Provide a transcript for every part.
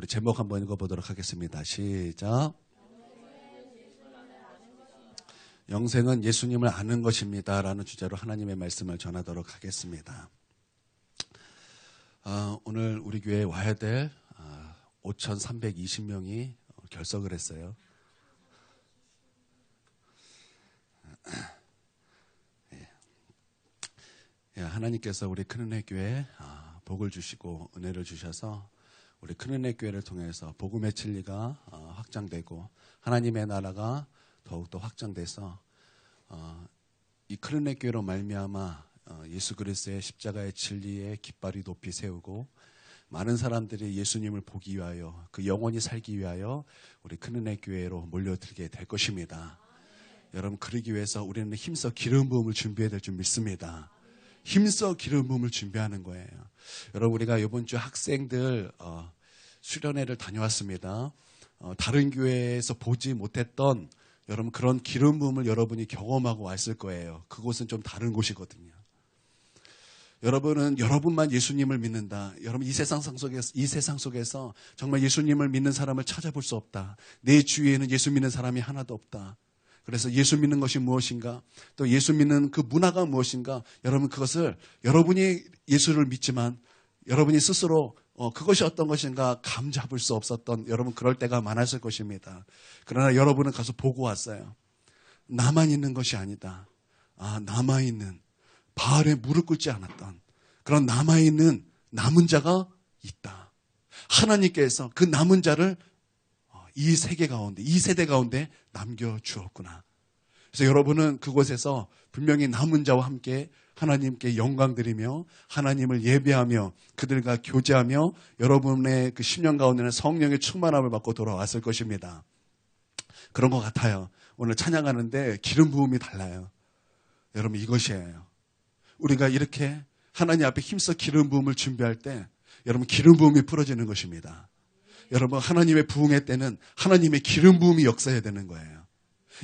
우리 제목 한번 읽어보도록 하겠습니다. 시작. 영생은 예수님을 아는 것입니다. 라는 주제로 하나님의 말씀을 전하도록 하겠습니다. 오늘 우리 교회에 와야 될 5,320명이 결석을 했어요. 하나님께서 우리 큰은혜 교회에 복을 주시고 은혜를 주셔서 우리 큰은혜 교회를 통해서 복음의 진리가 확장되고 하나님의 나라가 더욱더 확장돼서 이 큰은혜 교회로 말미암아 예수 그리스도의 십자가의 진리의 깃발이 높이 세우고 많은 사람들이 예수님을 보기 위하여 그 영원히 살기 위하여 우리 큰은혜 교회로 몰려들게 될 것입니다. 여러분, 그러기 위해서 우리는 힘써 기름 부음을 준비해야 될 줄 믿습니다. 힘써 기름 부음을 준비하는 거예요. 여러분, 우리가 이번 주 학생들 수련회를 다녀왔습니다. 다른 교회에서 보지 못했던 여러분 그런 기름 부음을 여러분이 경험하고 왔을 거예요. 그곳은 좀 다른 곳이거든요. 여러분은 여러분만 예수님을 믿는다. 여러분 이 세상 속에서 정말 예수님을 믿는 사람을 찾아볼 수 없다. 내 주위에는 예수 믿는 사람이 하나도 없다. 그래서 예수 믿는 것이 무엇인가? 또 예수 믿는 그 문화가 무엇인가? 여러분 그것을 여러분이 예수를 믿지만 여러분이 스스로 그것이 어떤 것인가 감 잡을 수 없었던 여러분 그럴 때가 많았을 것입니다. 그러나 여러분은 가서 보고 왔어요. 나만 있는 것이 아니다. 남아있는 바알에 무릎 꿇지 않았던 그런 남아있는 남은 자가 있다. 하나님께서 그 남은 자를 이 세계 가운데, 이 세대 가운데 남겨주었구나. 그래서 여러분은 그곳에서 분명히 남은 자와 함께 하나님께 영광 드리며 하나님을 예배하며 그들과 교제하며 여러분의 그 10년 가운데는 성령의 충만함을 받고 돌아왔을 것입니다. 그런 것 같아요. 오늘 찬양하는데 기름 부음이 달라요. 여러분 이것이에요. 우리가 이렇게 하나님 앞에 힘써 기름 부음을 준비할 때 여러분 기름 부음이 풀어지는 것입니다. 여러분 하나님의 부흥의 때는 하나님의 기름 부음이 역사해야 되는 거예요.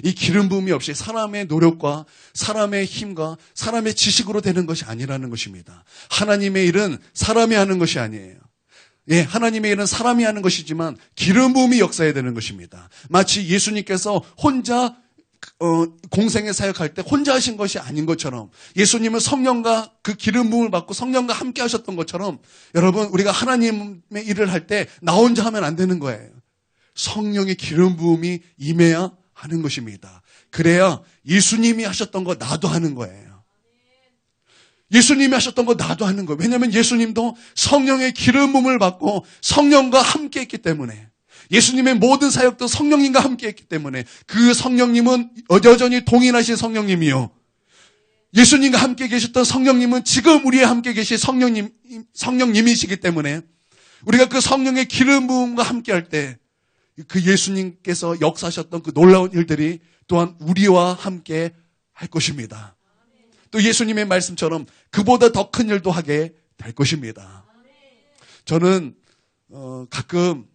이 기름 부음이 없이 사람의 노력과 사람의 힘과 사람의 지식으로 되는 것이 아니라는 것입니다. 하나님의 일은 사람이 하는 것이 아니에요. 예, 하나님의 일은 사람이 하는 것이지만 기름 부음이 역사해야 되는 것입니다. 마치 예수님께서 혼자 공생에 사역할 때 혼자 하신 것이 아닌 것처럼 예수님은 성령과 그 기름 부음을 받고 성령과 함께 하셨던 것처럼 여러분 우리가 하나님의 일을 할 때 나 혼자 하면 안 되는 거예요. 성령의 기름 부음이 임해야 하는 것입니다. 그래야 예수님이 하셨던 거 나도 하는 거예요. 예수님이 하셨던 거 나도 하는 거예요. 왜냐하면 예수님도 성령의 기름 부음을 받고 성령과 함께 했기 때문에 예수님의 모든 사역도 성령님과 함께 했기 때문에 그 성령님은 여전히 동일하신 성령님이요. 예수님과 함께 계셨던 성령님은 지금 우리와 함께 계신 성령님이시기 때문에 우리가 그 성령의 기름 부음과 함께 할 때 그 예수님께서 역사하셨던 그 놀라운 일들이 또한 우리와 함께 할 것입니다. 또 예수님의 말씀처럼 그보다 더 큰 일도 하게 될 것입니다. 저는 가끔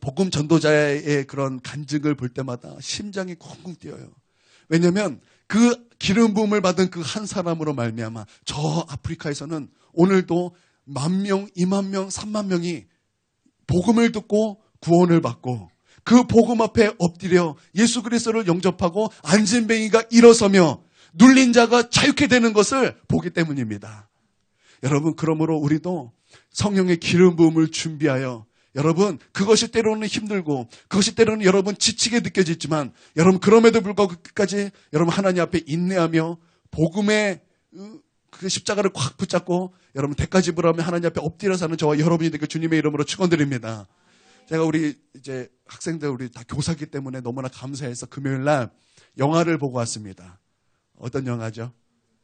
복음 전도자의 그런 간증을 볼 때마다 심장이 쿵쿵 뛰어요. 왜냐하면 그 기름 부음을 받은 그 한 사람으로 말미암아 저 아프리카에서는 오늘도 10,000명, 20,000명, 30,000명이 복음을 듣고 구원을 받고 그 복음 앞에 엎드려 예수 그리스도를 영접하고 안진뱅이가 일어서며 눌린 자가 자유케 되는 것을 보기 때문입니다. 여러분 그러므로 우리도 성령의 기름 부음을 준비하여 여러분 그것이 때로는 힘들고 그것이 때로는 여러분 지치게 느껴지지만 여러분 그럼에도 불구하고 끝까지 여러분 하나님 앞에 인내하며 복음의 그 십자가를 꽉 붙잡고 여러분 대가지불하며 하나님 앞에 엎드려 사는 저와 여러분이 되게 주님의 이름으로 축원드립니다. 제가 우리 이제 학생들 우리 다 교사기 때문에 너무나 감사해서 금요일 날 영화를 보고 왔습니다. 어떤 영화죠?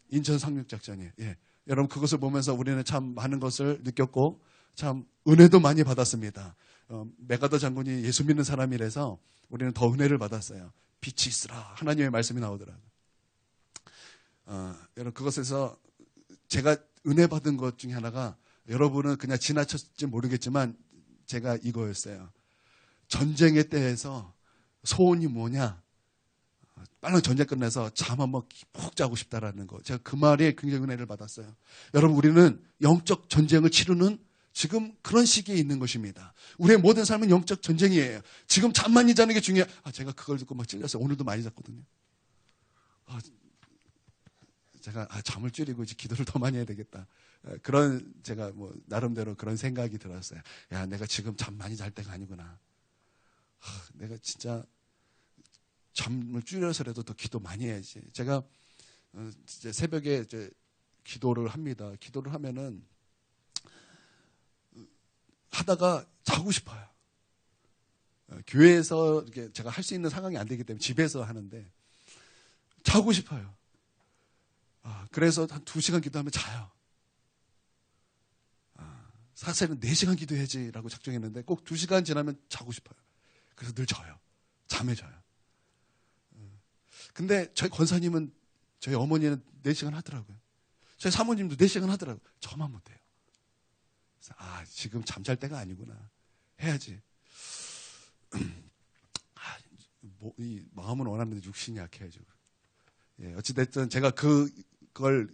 인천 상륙작전이에요. 예. 여러분 그것을 보면서 우리는 참 많은 것을 느꼈고 참 은혜도 많이 받았습니다. 메가더 장군이 예수 믿는 사람이라서 우리는 더 은혜를 받았어요. 빛이 있으라 하나님의 말씀이 나오더라고요. 여러분 그것에서 제가 은혜 받은 것 중에 하나가 여러분은 그냥 지나쳤을지 모르겠지만 제가 이거였어요. 전쟁의 때에서 소원이 뭐냐? 빨리 전쟁 끝내서 잠 한번 푹 자고 싶다라는 거. 제가 그 말에 굉장히 은혜를 받았어요. 여러분 우리는 영적 전쟁을 치르는 지금 그런 시기에 있는 것입니다. 우리의 모든 삶은 영적 전쟁이에요. 지금 잠 많이 자는 게 중요해요. 제가 그걸 듣고 막 찔렸어요. 오늘도 많이 잤거든요. 제가 잠을 줄이고 이제 기도를 더 많이 해야 되겠다. 그런 제가 뭐 나름대로 그런 생각이 들었어요. 야, 내가 지금 잠 많이 잘 때가 아니구나. 내가 진짜 잠을 줄여서라도 더 기도 많이 해야지. 제가 이제 새벽에 이제 기도를 합니다. 기도를 하면은 하다가 자고 싶어요. 교회에서 이렇게 제가 할 수 있는 상황이 안 되기 때문에 집에서 하는데 자고 싶어요. 그래서 한 2시간 기도하면 자요. 사실은 4시간 기도해야지라고 작정했는데 꼭 2시간 지나면 자고 싶어요. 그래서 늘 자요. 잠에 자요. 근데 저희 권사님은, 저희 어머니는 4시간 하더라고요. 저희 사모님도 4시간 하더라고요. 저만 못해요. 그래서 지금 잠잘 때가 아니구나. 해야지. 이 마음은 원하는데 육신이 약해가지고. 예, 어찌됐든 제가 그걸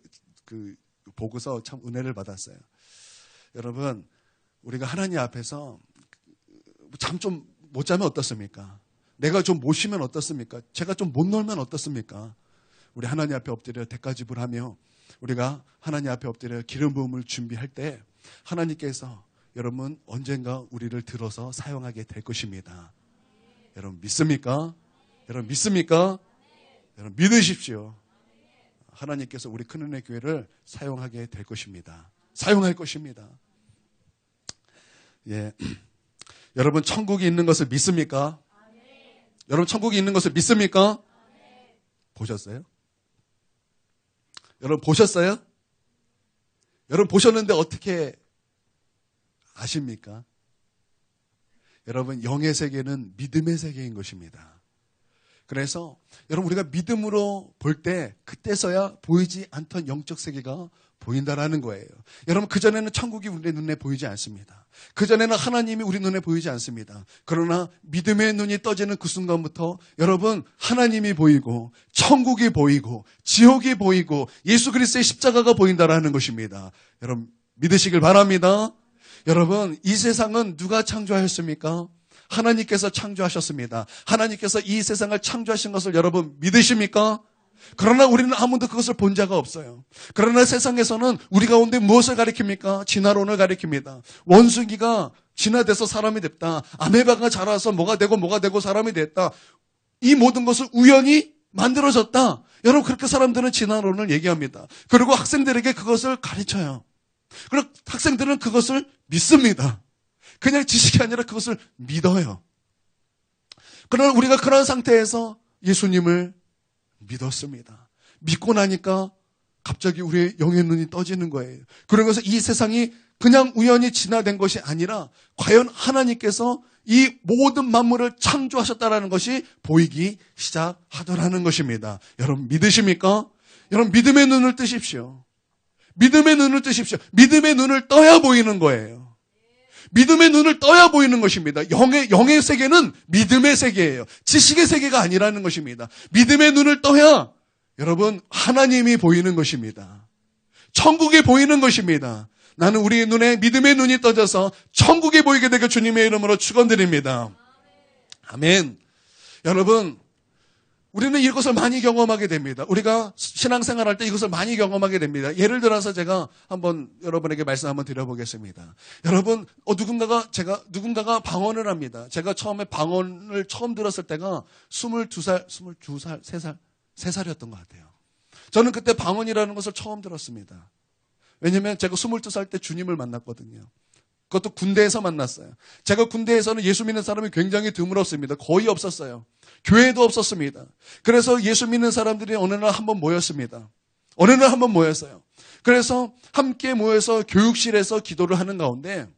보고서 참 은혜를 받았어요. 여러분, 우리가 하나님 앞에서 잠 좀 못 자면 어떻습니까? 내가 좀 못 쉬면 어떻습니까? 제가 좀 못 놀면 어떻습니까? 우리 하나님 앞에 엎드려 대가지불하며 우리가 하나님 앞에 엎드려 기름 부음을 준비할 때 하나님께서 여러분 언젠가 우리를 들어서 사용하게 될 것입니다. 여러분 믿습니까? 여러분 믿습니까? 여러분 믿으십시오. 하나님께서 우리 큰은혜 교회를 사용하게 될 것입니다. 사용할 것입니다. 예. 여러분 천국이 있는 것을 믿습니까? 여러분 천국이 있는 것을 믿습니까? 보셨어요? 여러분 보셨어요? 여러분 보셨는데 어떻게 아십니까? 여러분 영의 세계는 믿음의 세계인 것입니다. 그래서 여러분 우리가 믿음으로 볼 때 그때서야 보이지 않던 영적 세계가 보인다라는 거예요. 여러분 그전에는 천국이 우리 눈에 보이지 않습니다. 그전에는 하나님이 우리 눈에 보이지 않습니다. 그러나 믿음의 눈이 떠지는 그 순간부터 여러분 하나님이 보이고 천국이 보이고 지옥이 보이고 예수 그리스도의 십자가가 보인다라는 것입니다. 여러분 믿으시길 바랍니다. 여러분 이 세상은 누가 창조하였습니까? 하나님께서 창조하셨습니다. 하나님께서 이 세상을 창조하신 것을 여러분 믿으십니까? 그러나 우리는 아무도 그것을 본 자가 없어요. 그러나 세상에서는 우리 가운데 무엇을 가리킵니까? 진화론을 가리킵니다. 원숭이가 진화돼서 사람이 됐다. 아메바가 자라서 뭐가 되고 사람이 됐다. 이 모든 것을 우연히 만들어졌다. 여러분 그렇게 사람들은 진화론을 얘기합니다. 그리고 학생들에게 그것을 가르쳐요. 그리고 학생들은 그것을 믿습니다. 그냥 지식이 아니라 그것을 믿어요. 그러나 우리가 그런 상태에서 예수님을 믿었습니다. 믿고 나니까 갑자기 우리의 영의 눈이 떠지는 거예요. 그러면서 이 세상이 그냥 우연히 진화된 것이 아니라 과연 하나님께서 이 모든 만물을 창조하셨다는 것이 보이기 시작하더라는 것입니다. 여러분 믿으십니까? 여러분 믿음의 눈을 뜨십시오. 믿음의 눈을 뜨십시오. 믿음의 눈을 떠야 보이는 거예요. 믿음의 눈을 떠야 보이는 것입니다. 영의 세계는 믿음의 세계예요. 지식의 세계가 아니라는 것입니다. 믿음의 눈을 떠야 여러분 하나님이 보이는 것입니다. 천국이 보이는 것입니다. 나는 우리의 눈에 믿음의 눈이 떠져서 천국이 보이게 되게 주님의 이름으로 축원드립니다. 아멘. 여러분 우리는 이것을 많이 경험하게 됩니다. 우리가 신앙생활할 때 이것을 많이 경험하게 됩니다. 예를 들어서 제가 한번 여러분에게 말씀 한번 드려보겠습니다. 여러분, 누군가가 방언을 합니다. 제가 처음에 방언을 처음 들었을 때가 22살, 3살이었던 것 같아요. 저는 그때 방언이라는 것을 처음 들었습니다. 왜냐하면 제가 22살 때 주님을 만났거든요. 그것도 군대에서 만났어요. 제가 군대에서는 예수 믿는 사람이 굉장히 드물었습니다. 거의 없었어요. 교회도 없었습니다. 그래서 예수 믿는 사람들이 어느 날 한번 모였습니다. 어느 날 한번 모였어요. 그래서 함께 모여서 교육실에서 기도를 하는 가운데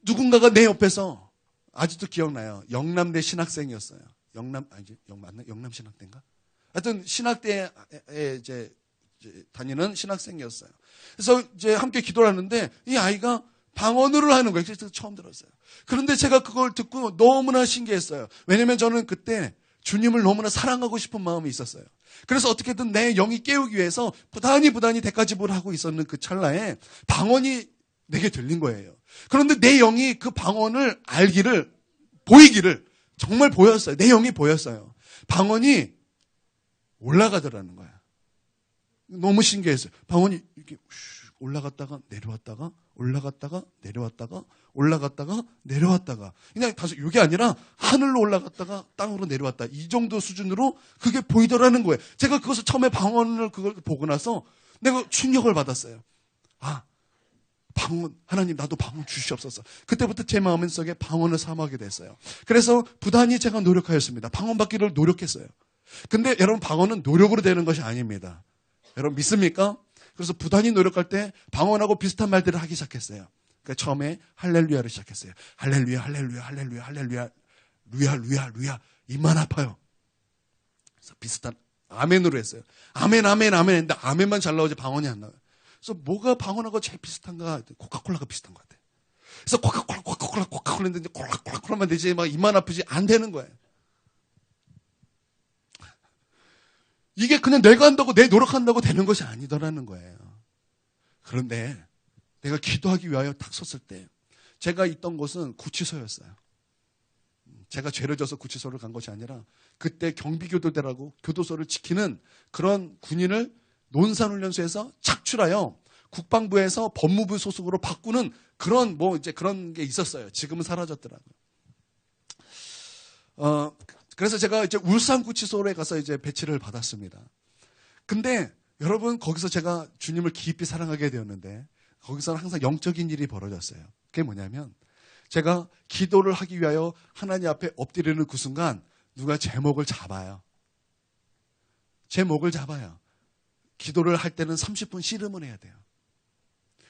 누군가가 내 옆에서 아직도 기억나요. 영남대 신학생이었어요. 영남 신학대인가? 하여튼 신학대에 이제 다니는 신학생이었어요. 그래서 이제 함께 기도를 하는데 이 아이가 방언으로 하는 거예요. 그래서 처음 들었어요. 그런데 제가 그걸 듣고 너무나 신기했어요. 왜냐면 저는 그때 주님을 너무나 사랑하고 싶은 마음이 있었어요. 그래서 어떻게든 내 영이 깨우기 위해서 부단히 대가지불을 하고 있었는 그 찰나에 방언이 내게 들린 거예요. 그런데 내 영이 그 방언을 보이기를 정말 보였어요. 내 영이 보였어요. 방언이 올라가더라는 거야. 너무 신기했어요. 방언이 이렇게 올라갔다가 내려왔다가 올라갔다가 내려왔다가 올라갔다가 내려왔다가 그냥 다시 이게 아니라 하늘로 올라갔다가 땅으로 내려왔다. 이 정도 수준으로 그게 보이더라는 거예요. 제가 그것을 처음에 방언을 그걸 보고 나서 내가 충격을 받았어요. 방언, 하나님 나도 방언 주시옵소서. 그때부터 제 마음속에 방언을 사모하게 됐어요. 그래서 부단히 제가 노력하였습니다. 방언 받기를 노력했어요. 근데 여러분 방언은 노력으로 되는 것이 아닙니다. 여러분 믿습니까? 그래서 부단히 노력할 때 방언하고 비슷한 말들을 하기 시작했어요. 그러니까 처음에 할렐루야를 시작했어요. 할렐루야, 할렐루야, 할렐루야, 할렐루야, 루야, 루야, 루야. 입만 아파요. 그래서 비슷한 아멘으로 했어요. 아멘, 아멘, 아멘 했는데 아멘만 잘 나오지 방언이 안 나와요. 그래서 뭐가 방언하고 제일 비슷한가? 코카콜라가 비슷한 것 같아요. 그래서 코카콜라 했는데 콜라콜라만 되지 막 입만 아프지 안 되는 거예요. 이게 그냥 내가 한다고 내 노력한다고 되는 것이 아니더라는 거예요. 그런데 내가 기도하기 위하여 딱 섰을 때 제가 있던 곳은 구치소였어요. 제가 죄를 져서 구치소를 간 것이 아니라 그때 경비교도대라고 교도소를 지키는 그런 군인을 논산훈련소에서 착출하여 국방부에서 법무부 소속으로 바꾸는 그런 그런 게 있었어요. 지금은 사라졌더라고요. 그래서 제가 이제 울산구치소에 가서 이제 배치를 받았습니다. 근데 여러분 거기서 제가 주님을 깊이 사랑하게 되었는데 거기서는 항상 영적인 일이 벌어졌어요. 그게 뭐냐면 제가 기도를 하기 위하여 하나님 앞에 엎드리는 그 순간 누가 제 목을 잡아요. 제 목을 잡아요. 기도를 할 때는 30분 씨름을 해야 돼요.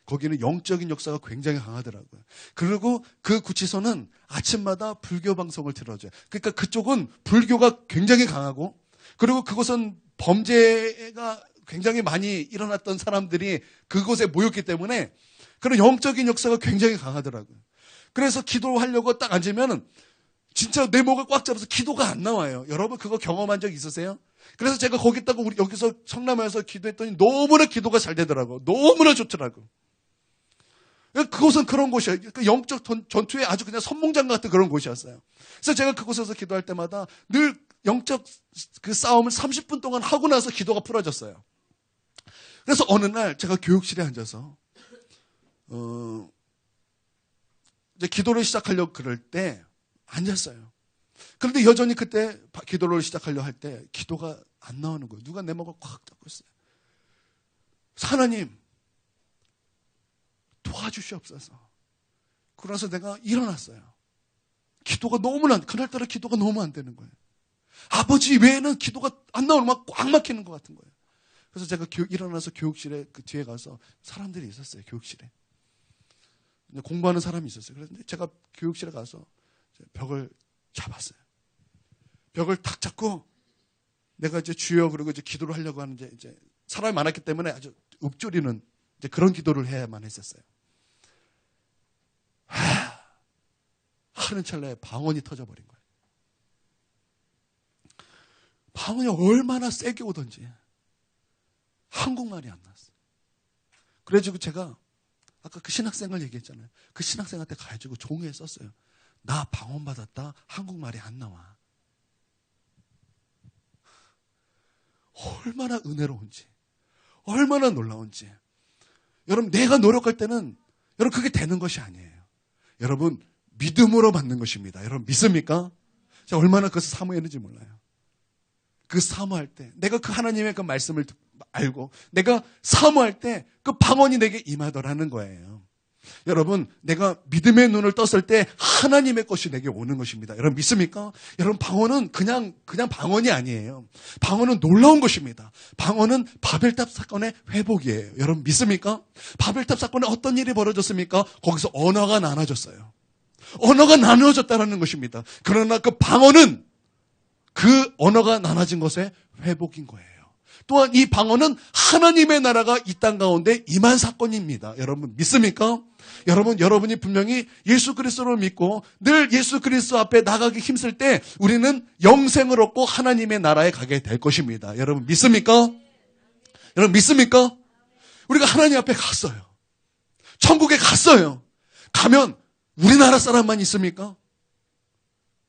거기는 영적인 역사가 굉장히 강하더라고요. 그리고 그 구치소는 아침마다 불교 방송을 틀어줘요. 그러니까 그쪽은 불교가 굉장히 강하고 그리고 그곳은 범죄가 굉장히 많이 일어났던 사람들이 그곳에 모였기 때문에 그런 영적인 역사가 굉장히 강하더라고요. 그래서 기도하려고 딱 앉으면 진짜 내 목을 꽉 잡아서 기도가 안 나와요. 여러분 그거 경험한 적 있으세요? 그래서 제가 거기 있다가 우리 여기서 성남에서 기도했더니 너무나 기도가 잘 되더라고요. 너무나 좋더라고요. 그곳은 그런 곳이에요. 영적 전투에 아주 그냥 선봉장 같은 그런 곳이었어요. 그래서 제가 그곳에서 기도할 때마다 늘 영적 그 싸움을 30분 동안 하고 나서 기도가 풀어졌어요. 그래서 어느 날 제가 교육실에 앉아서 이제 기도를 시작하려고 그럴 때 앉았어요. 그런데 여전히 그때 기도를 시작하려고 할 때 기도가 안 나오는 거예요. 누가 내 목을 꽉 잡고 있어요. 하나님 도와주시옵소서. 그래서 내가 일어났어요. 기도가 그날따라 기도가 너무 안 되는 거예요. 아버지 외에는 기도가 안 나오는 막 꽉 막히는 것 같은 거예요. 그래서 제가 일어나서 교육실에 그 뒤에 가서 사람들이 있었어요. 교육실에. 공부하는 사람이 있었어요. 그런데 제가 교육실에 가서 벽을 잡았어요. 벽을 탁 잡고 내가 이제 주여 그러고 이제 기도를 하려고 하는데 이제 사람이 많았기 때문에 아주 읊조리는 이제 그런 기도를 해야만 했었어요. 하는 찰나에 방언이 터져버린 거예요. 방언이 얼마나 세게 오던지 한국말이 안 나왔어요. 그래가지고 제가 아까 그 신학생을 얘기했잖아요. 그 신학생한테 가가지고 종이에 썼어요. 나 방언 받았다. 한국말이 안 나와. 얼마나 은혜로운지, 얼마나 놀라운지. 여러분 내가 노력할 때는 여러분 그게 되는 것이 아니에요. 여러분 믿음으로 받는 것입니다. 여러분 믿습니까? 제가 얼마나 그것을 사모했는지 몰라요. 그 사모할 때 내가 그 하나님의 그 말씀을 알고 내가 사모할 때 그 방언이 내게 임하더라는 거예요. 여러분 내가 믿음의 눈을 떴을 때 하나님의 것이 내게 오는 것입니다. 여러분 믿습니까? 여러분 방언은 그냥 방언이 아니에요. 방언은 놀라운 것입니다. 방언은 바벨탑 사건의 회복이에요. 여러분 믿습니까? 바벨탑 사건에 어떤 일이 벌어졌습니까? 거기서 언어가 나눠졌어요. 언어가 나누어졌다는 것입니다. 그러나 그 방언은 그 언어가 나눠진 것의 회복인 거예요. 또한 이 방언은 하나님의 나라가 이 땅 가운데 임한 사건입니다. 여러분 믿습니까? 여러분이 분명히 예수 그리스도를 믿고 늘 예수 그리스도 앞에 나가기 힘쓸 때 우리는 영생을 얻고 하나님의 나라에 가게 될 것입니다. 여러분 믿습니까? 여러분 믿습니까? 우리가 하나님 앞에 갔어요. 천국에 갔어요. 가면 우리나라 사람만 있습니까?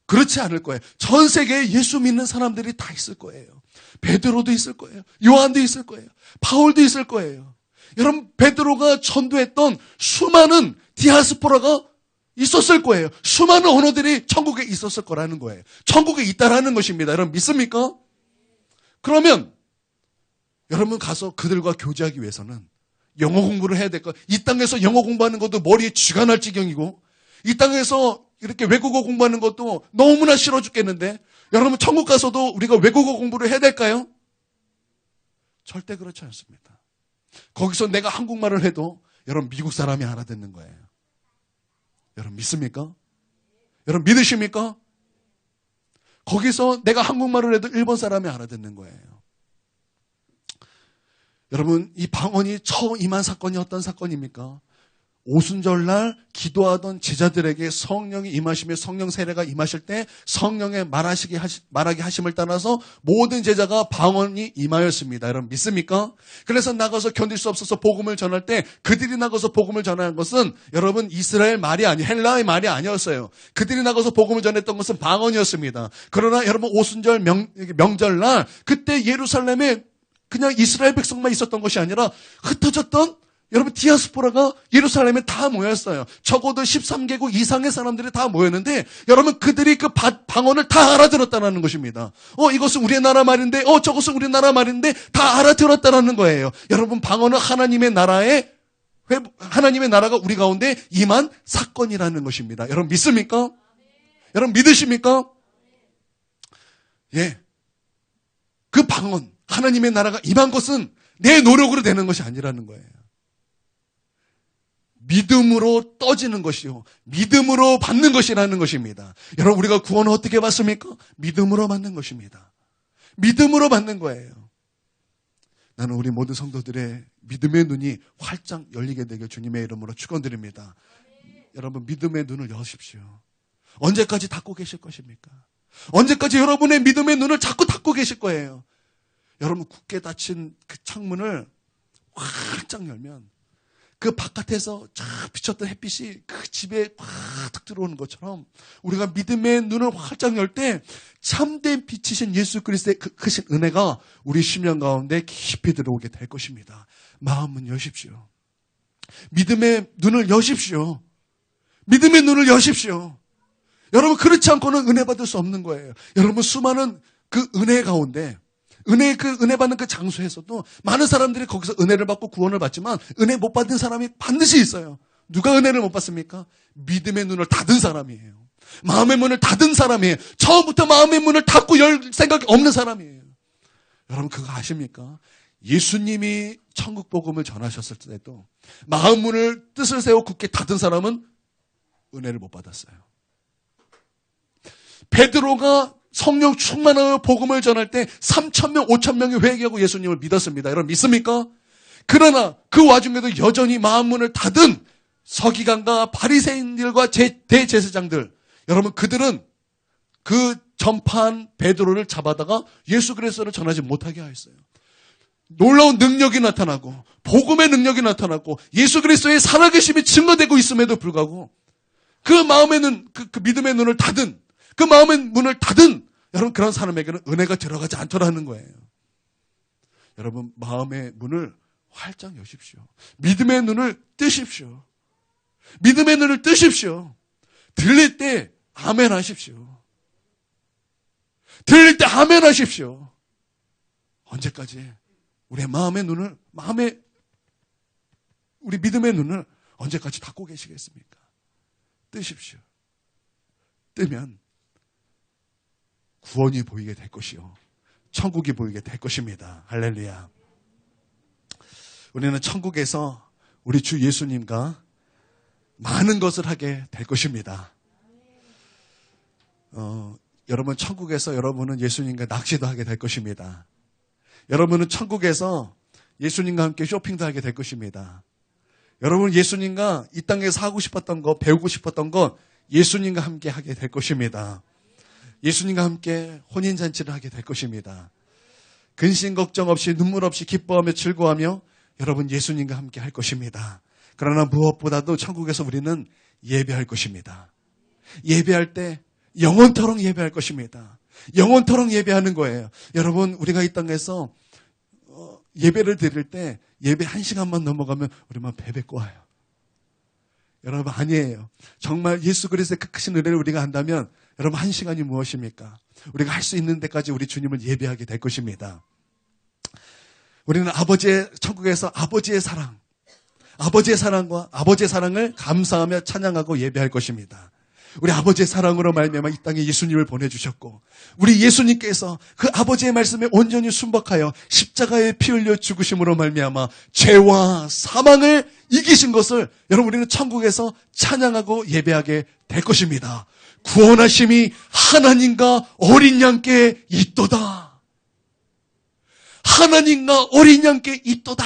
그렇지 않을 거예요. 전 세계에 예수 믿는 사람들이 다 있을 거예요. 베드로도 있을 거예요. 요한도 있을 거예요. 바울도 있을 거예요. 여러분, 베드로가 전도했던 수많은 디아스포라가 있었을 거예요. 수많은 언어들이 천국에 있었을 거라는 거예요. 천국에 있다라는 것입니다. 여러분 믿습니까? 그러면 여러분 가서 그들과 교제하기 위해서는 영어 공부를 해야 될 거예요. 이 땅에서 영어 공부하는 것도 머리에 쥐가 날 지경이고, 이 땅에서 이렇게 외국어 공부하는 것도 너무나 싫어 죽겠는데, 여러분 천국 가서도 우리가 외국어 공부를 해야 될까요? 절대 그렇지 않습니다. 거기서 내가 한국말을 해도 여러분 미국 사람이 알아듣는 거예요. 여러분 믿습니까? 여러분 믿으십니까? 거기서 내가 한국말을 해도 일본 사람이 알아듣는 거예요. 여러분, 이 방언이 처음 임한 사건이 어떤 사건입니까? 오순절날 기도하던 제자들에게 성령이 임하시며 성령 세례가 임하실 때 성령의 말하게 하심을 따라서 모든 제자가 방언이 임하였습니다. 여러분 믿습니까? 그래서 나가서 견딜 수 없어서 복음을 전할 때 그들이 나가서 복음을 전하는 것은 여러분 이스라엘 말이 아니 헬라의 말이 아니었어요. 그들이 나가서 복음을 전했던 것은 방언이었습니다. 그러나 여러분 오순절 명절날 그때 예루살렘에 그냥 이스라엘 백성만 있었던 것이 아니라 흩어졌던 여러분 디아스포라가 예루살렘에 다 모였어요. 적어도 13개국 이상의 사람들이 다 모였는데 여러분 그들이 그 방언을 다 알아들었다는 것입니다. 이것은 우리의 나라 말인데 저것은 우리 나라 말인데 다 알아들었다는 거예요. 여러분 방언은 하나님의 나라가 우리 가운데 임한 사건이라는 것입니다. 여러분 믿습니까? 여러분 믿으십니까? 예. 그 방언 하나님의 나라가 임한 것은 내 노력으로 되는 것이 아니라는 거예요. 믿음으로 떠지는 것이요. 믿음으로 받는 것이라는 것입니다. 여러분 우리가 구원을 어떻게 받습니까? 믿음으로 받는 것입니다. 믿음으로 받는 거예요. 나는 우리 모든 성도들의 믿음의 눈이 활짝 열리게 되게 주님의 이름으로 축원드립니다. 여러분 믿음의 눈을 여십시오. 언제까지 닫고 계실 것입니까? 언제까지 여러분의 믿음의 눈을 자꾸 닫고 계실 거예요. 여러분 굳게 닫힌 그 창문을 활짝 열면 그 바깥에서 쫙 비쳤던 햇빛이 그 집에 확 들어오는 것처럼 우리가 믿음의 눈을 활짝 열 때 참된 빛이신 예수 그리스도의 그 크신 은혜가 우리 심령 가운데 깊이 들어오게 될 것입니다. 마음은 여십시오. 믿음의 눈을 여십시오. 믿음의 눈을 여십시오. 여러분 그렇지 않고는 은혜 받을 수 없는 거예요. 여러분 수많은 그 은혜 가운데 은혜 받는 그 장소에서도 많은 사람들이 거기서 은혜를 받고 구원을 받지만 은혜 못 받은 사람이 반드시 있어요. 누가 은혜를 못 받습니까? 믿음의 눈을 닫은 사람이에요. 마음의 문을 닫은 사람이에요. 처음부터 마음의 문을 닫고 열 생각이 없는 사람이에요. 여러분 그거 아십니까? 예수님이 천국 복음을 전하셨을 때도 마음 문을 뜻을 세워 굳게 닫은 사람은 은혜를 못 받았어요. 베드로가 성령 충만하여 복음을 전할 때 3,000명, 5,000명이 회개하고 예수님을 믿었습니다. 여러분 믿습니까? 그러나 그 와중에도 여전히 마음 문을 닫은 서기관과 바리새인들과 대제사장들, 여러분 그들은 그 전파한 베드로를 잡아다가 예수 그리스도를 전하지 못하게 하였어요. 놀라운 능력이 나타나고 복음의 능력이 나타났고 예수 그리스도의 살아계심이 증거되고 있음에도 불구하고 그 마음에는 그 믿음의 눈을 닫은 그 마음의 문을 닫은 여러분 그런 사람에게는 은혜가 들어가지 않더라는 거예요. 여러분 마음의 문을 활짝 여십시오. 믿음의 눈을 뜨십시오. 믿음의 눈을 뜨십시오. 들릴 때 아멘 하십시오. 들릴 때 아멘 하십시오. 언제까지 우리의 마음의 눈을 우리 믿음의 눈을 언제까지 닫고 계시겠습니까? 뜨십시오. 뜨면 구원이 보이게 될 것이요. 천국이 보이게 될 것입니다. 할렐루야. 우리는 천국에서 우리 주 예수님과 많은 것을 하게 될 것입니다. 여러분 천국에서 여러분은 예수님과 낚시도 하게 될 것입니다. 여러분은 천국에서 예수님과 함께 쇼핑도 하게 될 것입니다. 여러분 예수님과 이 땅에서 하고 싶었던 거, 배우고 싶었던 것 예수님과 함께 하게 될 것입니다. 예수님과 함께 혼인잔치를 하게 될 것입니다. 근심 걱정 없이 눈물 없이 기뻐하며 즐거워하며 여러분 예수님과 함께 할 것입니다. 그러나 무엇보다도 천국에서 우리는 예배할 것입니다. 예배할 때 영원토록 예배할 것입니다. 영원토록 예배하는 거예요. 여러분, 우리가 이 땅에서 예배를 드릴 때 예배 1시간만 넘어가면 우리만 베베 꼬아요. 여러분, 아니에요. 정말 예수 그리스도의 그 크신 은혜를 우리가 한다면 여러분, 1시간이 무엇입니까? 우리가 할 수 있는 데까지 우리 주님을 예배하게 될 것입니다. 우리는 천국에서 아버지의 사랑과 아버지의 사랑을 감사하며 찬양하고 예배할 것입니다. 우리 아버지의 사랑으로 말미암아 이 땅에 예수님을 보내주셨고, 우리 예수님께서 그 아버지의 말씀에 온전히 순박하여 십자가에 피 흘려 죽으심으로 말미암아 죄와 사망을 이기신 것을 여러분, 우리는 천국에서 찬양하고 예배하게 될 것입니다. 구원하심이 하나님과 어린 양께 있도다. 하나님과 어린 양께 있도다.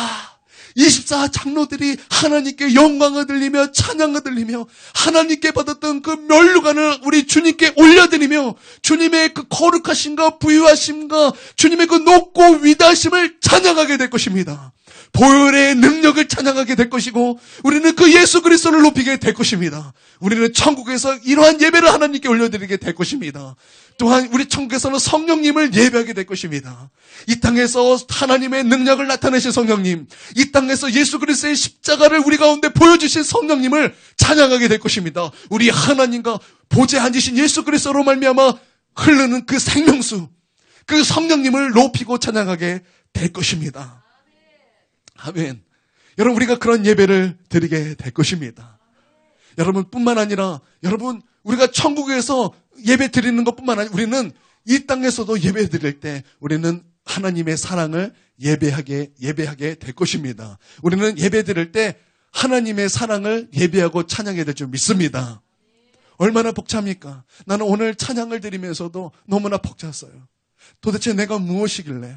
24 장로들이 하나님께 영광을 들리며 찬양을 들리며 하나님께 받았던 그 면류관을 우리 주님께 올려드리며 주님의 그 거룩하심과 부유하심과 주님의 그 높고 위대하심을 찬양하게 될 것입니다. 보혈의 능력을 찬양하게 될 것이고, 우리는 그 예수 그리스도를 높이게 될 것입니다. 우리는 천국에서 이러한 예배를 하나님께 올려드리게 될 것입니다. 또한 우리 천국에서는 성령님을 예배하게 될 것입니다. 이 땅에서 하나님의 능력을 나타내신 성령님, 이 땅에서 예수 그리스도의 십자가를 우리 가운데 보여주신 성령님을 찬양하게 될 것입니다. 우리 하나님과 보좌에 앉으신 예수 그리스도로 말미암아 흐르는 그 생명수, 그 성령님을 높이고 찬양하게 될 것입니다. 아멘. 여러분, 우리가 그런 예배를 드리게 될 것입니다. 여러분 뿐만 아니라, 여러분, 우리가 천국에서 예배 드리는 것뿐만 아니라 우리는 이 땅에서도 예배 드릴 때 우리는 하나님의 사랑을 예배하게 될 것입니다. 우리는 예배 드릴 때 하나님의 사랑을 예배하고 찬양해야 될 줄 믿습니다. 얼마나 벅찹니까? 나는 오늘 찬양을 드리면서도 너무나 벅찼어요. 도대체 내가 무엇이길래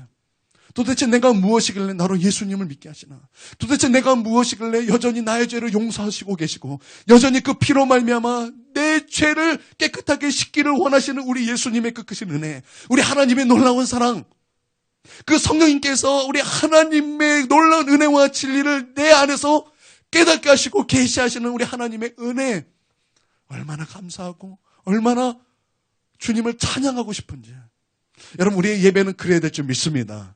나로 예수님을 믿게 하시나? 도대체 내가 무엇이길래 여전히 나의 죄를 용서하시고 계시고, 여전히 그 피로 말미암아 내 죄를 깨끗하게 씻기를 원하시는 우리 예수님의 그 크신 은혜, 우리 하나님의 놀라운 사랑, 그 성령님께서 우리 하나님의 놀라운 은혜와 진리를 내 안에서 깨닫게 하시고 계시하시는 우리 하나님의 은혜, 얼마나 감사하고 얼마나 주님을 찬양하고 싶은지. 여러분, 우리의 예배는 그래야 될 줄 믿습니다.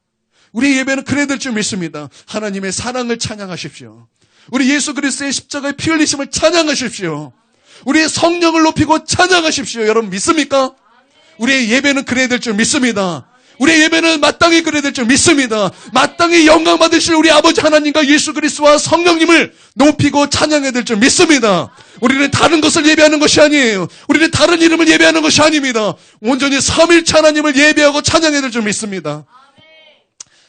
우리 예배는 그래야 될 줄 믿습니다. 하나님의 사랑을 찬양하십시오. 우리 예수 그리스도의 십자가의 피 흘리심을 찬양하십시오. 우리의 성령을 높이고 찬양하십시오. 여러분 믿습니까? 우리의 예배는 그래야 될 줄 믿습니다. 우리의 예배는 마땅히 그래야 될 줄 믿습니다. 마땅히 영광 받으실 우리 아버지 하나님과 예수 그리스도와 성령님을 높이고 찬양해야 될 줄 믿습니다. 우리는 다른 것을 예배하는 것이 아니에요. 우리는 다른 이름을 예배하는 것이 아닙니다. 온전히 삼위일체 하나님을 예배하고 찬양해야 될 줄 믿습니다.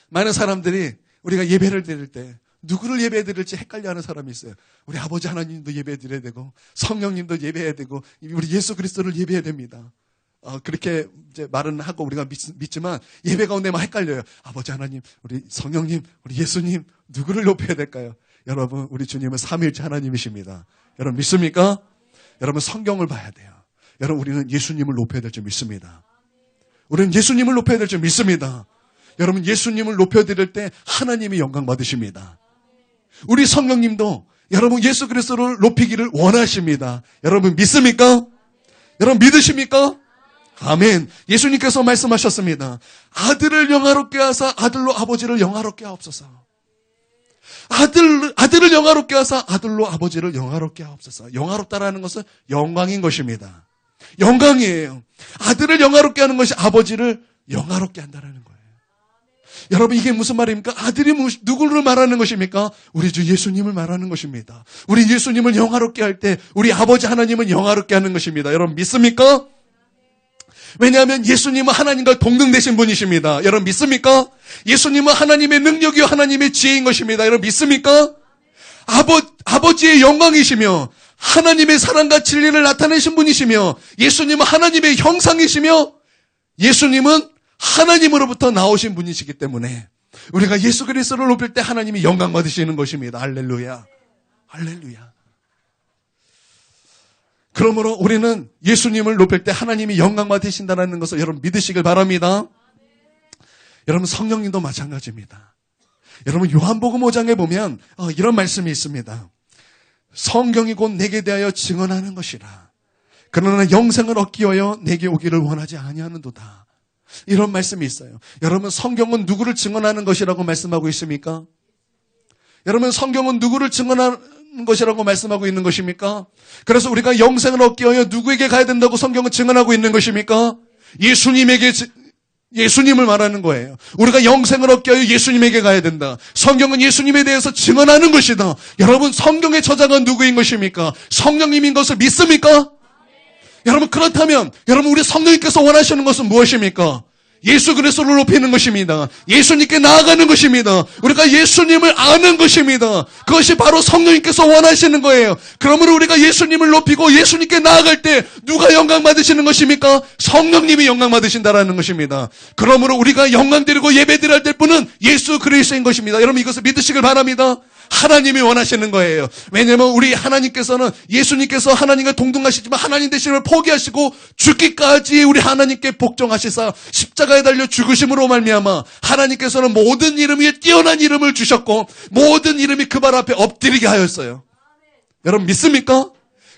많은 사람들이 우리가 예배를 드릴 때 누구를 예배 드릴지 헷갈려하는 사람이 있어요. 우리 아버지 하나님도 예배 드려야 되고 성령님도 예배해야 되고 우리 예수 그리스도를 예배해야 됩니다. 그렇게 이제 말은 하고 우리가 믿지만 예배 가운데만 헷갈려요. 아버지 하나님, 우리 성령님, 우리 예수님 누구를 높여야 될까요? 여러분, 우리 주님은 삼위일체 하나님이십니다. 여러분 믿습니까? 여러분 성경을 봐야 돼요. 여러분, 우리는 예수님을 높여야 될 줄 믿습니다. 우리는 예수님을 높여야 될 줄 믿습니다. 여러분, 예수님을 높여드릴 때 하나님이 영광 받으십니다. 우리 성령님도 여러분 예수 그리스도를 높이기를 원하십니다. 여러분 믿습니까? 여러분 믿으십니까? 아멘. 예수님께서 말씀하셨습니다. 아들을 영화롭게 하사 아들로 아버지를 영화롭게 하옵소서. 아들을 영화롭게 하사 아들로 아버지를 영화롭게 하옵소서. 영화롭다라는 것은 영광인 것입니다. 영광이에요. 아들을 영화롭게 하는 것이 아버지를 영화롭게 한다는 거예요. 여러분, 이게 무슨 말입니까? 아들이 누구를 말하는 것입니까? 우리 주 예수님을 말하는 것입니다. 우리 예수님을 영화롭게 할 때 우리 아버지 하나님은 영화롭게 하는 것입니다. 여러분 믿습니까? 왜냐하면 예수님은 하나님과 동등되신 분이십니다. 여러분 믿습니까? 예수님은 하나님의 능력이요 하나님의 지혜인 것입니다. 여러분 믿습니까? 아버지의 영광이시며 하나님의 사랑과 진리를 나타내신 분이시며 예수님은 하나님의 형상이시며 예수님은 하나님으로부터 나오신 분이시기 때문에 우리가 예수 그리스도를 높일 때 하나님이 영광 받으시는 것입니다. 할렐루야. 할렐루야. 그러므로 우리는 예수님을 높일 때 하나님이 영광 받으신다는 것을 여러분 믿으시길 바랍니다. 여러분 성령님도 마찬가지입니다. 여러분 요한복음 5장에 보면 이런 말씀이 있습니다. 성경이 곧 내게 대하여 증언하는 것이라. 그러나 영생을 얻기 위하여 내게 오기를 원하지 아니하는도다. 이런 말씀이 있어요. 여러분, 성경은 누구를 증언하는 것이라고 말씀하고 있습니까? 여러분, 성경은 누구를 증언하는 것이라고 말씀하고 있는 것입니까? 그래서 우리가 영생을 얻기 위하여 누구에게 가야 된다고 성경은 증언하고 있는 것입니까? 예수님을 말하는 거예요. 우리가 영생을 얻기 위하여 예수님에게 가야 된다. 성경은 예수님에 대해서 증언하는 것이다. 여러분, 성경의 저자가 누구인 것입니까? 성령님인 것을 믿습니까? 여러분, 그렇다면 여러분, 우리 성령님께서 원하시는 것은 무엇입니까? 예수 그리스도를 높이는 것입니다. 예수님께 나아가는 것입니다. 우리가 예수님을 아는 것입니다. 그것이 바로 성령님께서 원하시는 거예요. 그러므로 우리가 예수님을 높이고 예수님께 나아갈 때 누가 영광 받으시는 것입니까? 성령님이 영광 받으신다라는 것입니다. 그러므로 우리가 영광 드리고 예배 드려야 될 분은 예수 그리스도인 것입니다. 여러분, 이것을 믿으시길 바랍니다. 하나님이 원하시는 거예요. 왜냐하면 우리 하나님께서는, 예수님께서 하나님과 동등하시지만 하나님 되심을 포기하시고 죽기까지 우리 하나님께 복종하시사 십자가에 달려 죽으심으로 말미암아 하나님께서는 모든 이름 위에 뛰어난 이름을 주셨고 모든 이름이 그 발 앞에 엎드리게 하였어요. 여러분, 믿습니까?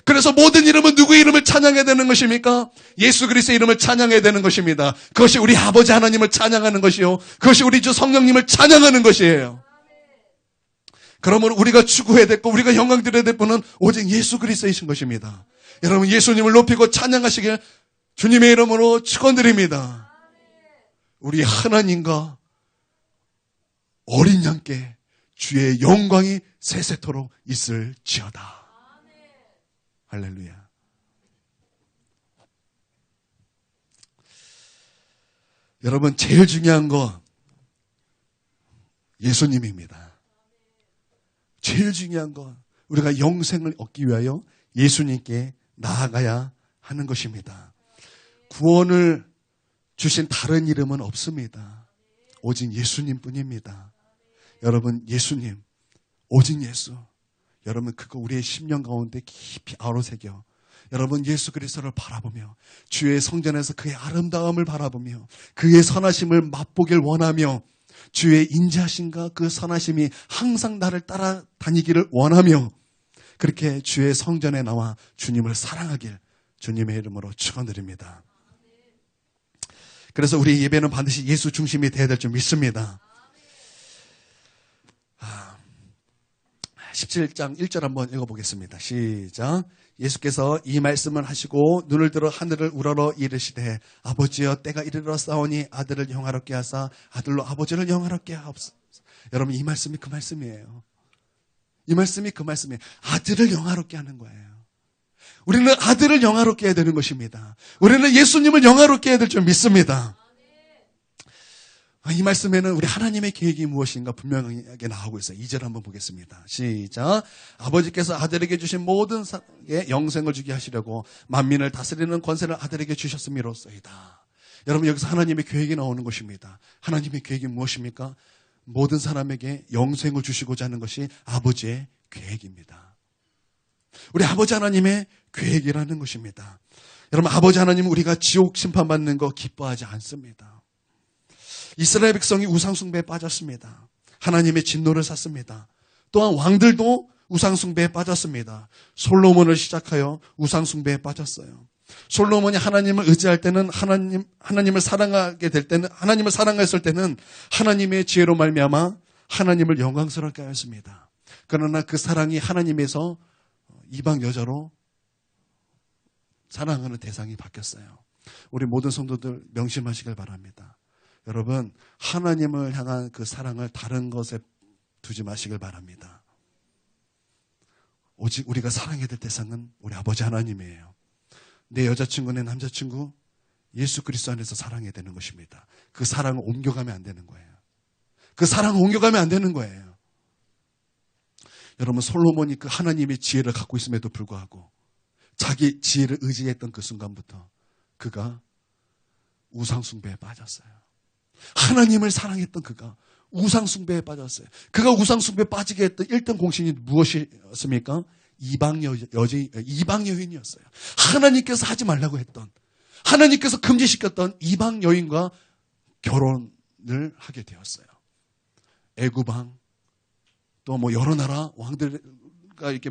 그래서 모든 이름은 누구의 이름을 찬양해야 되는 것입니까? 예수 그리스도의 이름을 찬양해야 되는 것입니다. 그것이 우리 아버지 하나님을 찬양하는 것이요, 그것이 우리 주 성령님을 찬양하는 것이에요. 그러므로 우리가 추구해야 됐고 우리가 영광 드려야 될 분은 오직 예수 그리스도이신 것입니다. 여러분, 예수님을 높이고 찬양하시길 주님의 이름으로 축원드립니다. 우리 하나님과 어린 양께 주의 영광이 세세토록 있을지어다. 할렐루야. 여러분, 제일 중요한 거 예수님입니다. 제일 중요한 건 우리가 영생을 얻기 위하여 예수님께 나아가야 하는 것입니다. 구원을 주신 다른 이름은 없습니다. 오직 예수님뿐입니다. 여러분, 예수님, 오직 예수. 여러분, 그거 우리의 심령 가운데 깊이 아로새겨 여러분, 예수 그리스도를 바라보며 주의 성전에서 그의 아름다움을 바라보며 그의 선하심을 맛보길 원하며 주의 인자하심과 그 선하심이 항상 나를 따라다니기를 원하며 그렇게 주의 성전에 나와 주님을 사랑하길 주님의 이름으로 축원드립니다. 그래서 우리 예배는 반드시 예수 중심이 되어야 될 줄 믿습니다. 17장 1절 한번 읽어보겠습니다. 시작. 예수께서 이 말씀을 하시고 눈을 들어 하늘을 우러러 이르시되 아버지여 때가 이르렀사오니 아들을 영화롭게 하사 아들로 아버지를 영화롭게 하옵소서. 여러분, 이 말씀이 그 말씀이에요. 이 말씀이 그 말씀이에요. 아들을 영화롭게 하는 거예요. 우리는 아들을 영화롭게 해야 되는 것입니다. 우리는 예수님을 영화롭게 해야 될 줄 믿습니다. 이 말씀에는 우리 하나님의 계획이 무엇인가 분명하게 나오고 있어요. 2절 한번 보겠습니다. 시작. 아버지께서 아들에게 주신 모든 사람에게 영생을 주게 하시려고 만민을 다스리는 권세를 아들에게 주셨음이로소이다. 여러분, 여기서 하나님의 계획이 나오는 것입니다. 하나님의 계획이 무엇입니까? 모든 사람에게 영생을 주시고자 하는 것이 아버지의 계획입니다. 우리 아버지 하나님의 계획이라는 것입니다. 여러분, 아버지 하나님은 우리가 지옥 심판받는 거 기뻐하지 않습니다. 이스라엘 백성이 우상숭배에 빠졌습니다. 하나님의 진노를 샀습니다. 또한 왕들도 우상숭배에 빠졌습니다. 솔로몬을 시작하여 우상숭배에 빠졌어요. 솔로몬이 하나님을 의지할 때는 하나님을 사랑하게 될 때는 하나님을 사랑했을 때는 하나님의 지혜로 말미암아 하나님을 영광스럽게 하였습니다. 그러나 그 사랑이 하나님에서 이방 여자로 사랑하는 대상이 바뀌었어요. 우리 모든 성도들 명심하시길 바랍니다. 여러분, 하나님을 향한 그 사랑을 다른 것에 두지 마시길 바랍니다. 오직 우리가 사랑해야 될 대상은 우리 아버지 하나님이에요. 내 여자친구, 내 남자친구, 예수 그리스도 안에서 사랑해야 되는 것입니다. 그 사랑을 옮겨가면 안 되는 거예요. 그 사랑을 옮겨가면 안 되는 거예요. 여러분, 솔로몬이 그 하나님의 지혜를 갖고 있음에도 불구하고 자기 지혜를 의지했던 그 순간부터 그가 우상숭배에 빠졌어요. 하나님을 사랑했던 그가 우상숭배에 빠졌어요. 그가 우상숭배에 빠지게 했던 1등 공신이 무엇이었습니까? 이방 여인이었어요. 하나님께서 하지 말라고 했던, 하나님께서 금지시켰던 이방 여인과 결혼을 하게 되었어요. 애굽왕, 또 여러 나라 왕들과 이렇게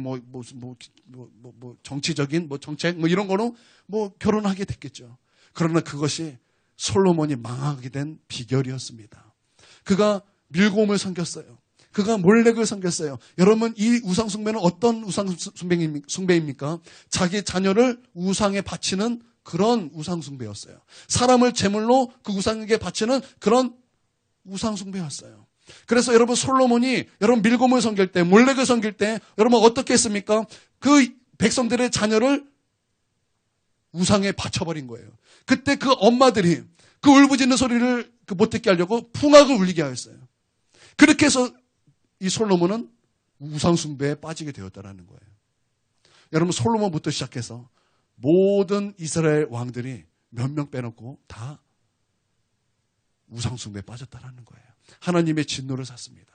정치적인 정책 이런 거로 결혼하게 됐겠죠. 그러나 그것이 솔로몬이 망하게 된 비결이었습니다. 그가 밀곰을 섬겼어요. 그가 몰렉을 섬겼어요. 여러분, 이 우상숭배는 어떤 우상숭배입니까? 자기 자녀를 우상에 바치는 그런 우상숭배였어요. 사람을 제물로 그 우상에게 바치는 그런 우상숭배였어요. 그래서 여러분, 솔로몬이 여러분 밀곰을 섬길 때, 몰렉을 섬길 때 여러분 어떻게 했습니까? 그 백성들의 자녀를 우상에 바쳐버린 거예요. 그때 그 엄마들이 그 울부짖는 소리를 못 듣게 하려고 풍악을 울리게 하였어요. 그렇게 해서 이 솔로몬은 우상숭배에 빠지게 되었다는 거예요. 여러분, 솔로몬부터 시작해서 모든 이스라엘 왕들이 몇 명 빼놓고 다 우상숭배에 빠졌다는 거예요. 하나님의 진노를 샀습니다.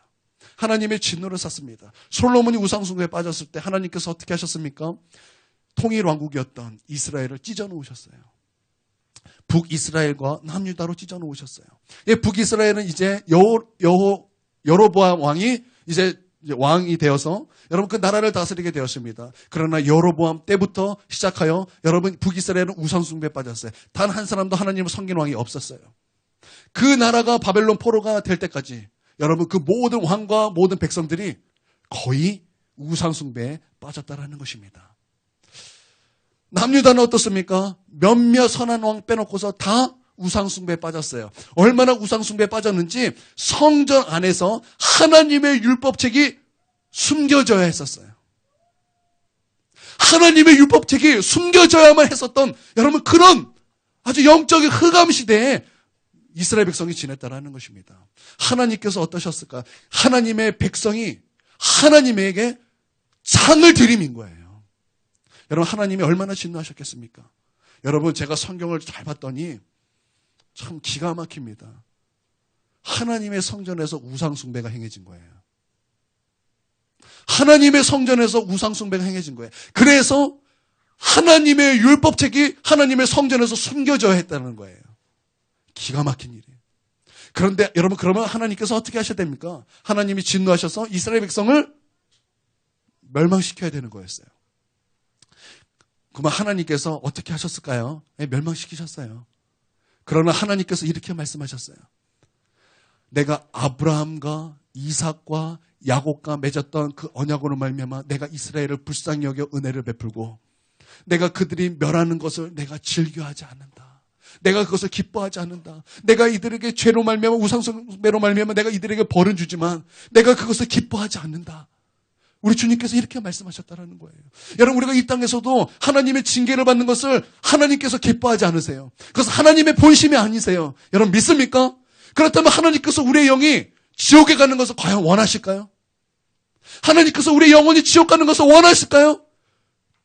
하나님의 진노를 샀습니다. 솔로몬이 우상숭배에 빠졌을 때 하나님께서 어떻게 하셨습니까? 통일왕국이었던 이스라엘을 찢어놓으셨어요. 북이스라엘과 남유다로 찢어놓으셨어요. 북이스라엘은 이제 여로보암 왕이 이제 왕이 되어서 여러분 그 나라를 다스리게 되었습니다. 그러나 여로보암 때부터 시작하여 여러분 북이스라엘은 우상숭배에 빠졌어요. 단 한 사람도 하나님을 섬기는 왕이 없었어요. 그 나라가 바벨론 포로가 될 때까지 여러분 그 모든 왕과 모든 백성들이 거의 우상숭배에 빠졌다라는 것입니다. 남유다는 어떻습니까? 몇몇 선한 왕 빼놓고서 다 우상숭배에 빠졌어요. 얼마나 우상숭배에 빠졌는지 성전 안에서 하나님의 율법책이 숨겨져야 했었어요. 하나님의 율법책이 숨겨져야만 했었던 여러분 그런 아주 영적인 흑암 시대에 이스라엘 백성이 지냈다라는 것입니다. 하나님께서 어떠셨을까? 하나님의 백성이 하나님에게 상을 들이민 거예요. 여러분, 하나님이 얼마나 진노하셨겠습니까? 여러분, 제가 성경을 잘 봤더니 참 기가 막힙니다. 하나님의 성전에서 우상숭배가 행해진 거예요. 하나님의 성전에서 우상숭배가 행해진 거예요. 그래서 하나님의 율법책이 하나님의 성전에서 숨겨져야 했다는 거예요. 기가 막힌 일이에요. 그런데 여러분, 그러면 하나님께서 어떻게 하셔야 됩니까? 하나님이 진노하셔서 이스라엘 백성을 멸망시켜야 되는 거였어요. 그러면 하나님께서 어떻게 하셨을까요? 멸망시키셨어요. 그러나 하나님께서 이렇게 말씀하셨어요. 내가 아브라함과 이삭과 야곱과 맺었던 그 언약으로 말미암아 내가 이스라엘을 불쌍히 여겨 은혜를 베풀고 내가 그들이 멸하는 것을 내가 즐겨하지 않는다. 내가 그것을 기뻐하지 않는다. 내가 이들에게 죄로 말미암아 우상숭배로 말미암아 내가 이들에게 벌은 주지만 내가 그것을 기뻐하지 않는다. 우리 주님께서 이렇게 말씀하셨다는 거예요. 여러분, 우리가 이 땅에서도 하나님의 징계를 받는 것을 하나님께서 기뻐하지 않으세요. 그래서 하나님의 본심이 아니세요. 여러분 믿습니까? 그렇다면 하나님께서 우리의 영이 지옥에 가는 것을 과연 원하실까요? 하나님께서 우리의 영혼이 지옥 가는 것을 원하실까요?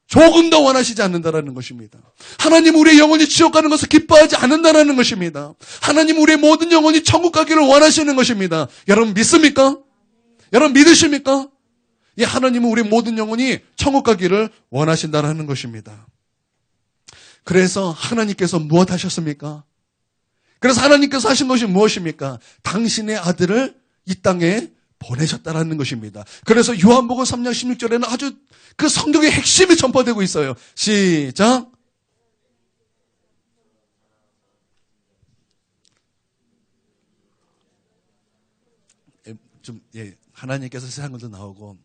조금 더 원하시지 않는다라는 것입니다. 하나님은 우리의 영혼이 지옥 가는 것을 기뻐하지 않는다라는 것입니다. 하나님은 우리의 모든 영혼이 천국 가기를 원하시는 것입니다. 여러분 믿습니까? 여러분 믿으십니까? 이 하나님은 우리 모든 영혼이 천국 가기를 원하신다는 것입니다. 그래서 하나님께서 무엇 하셨습니까? 그래서 하나님께서 하신 것이 무엇입니까? 당신의 아들을 이 땅에 보내셨다는 것입니다. 그래서 요한복음 3장 16절에는 아주 그 성경의 핵심이 전파되고 있어요. 시작. 하나님께서 세상을도 나오고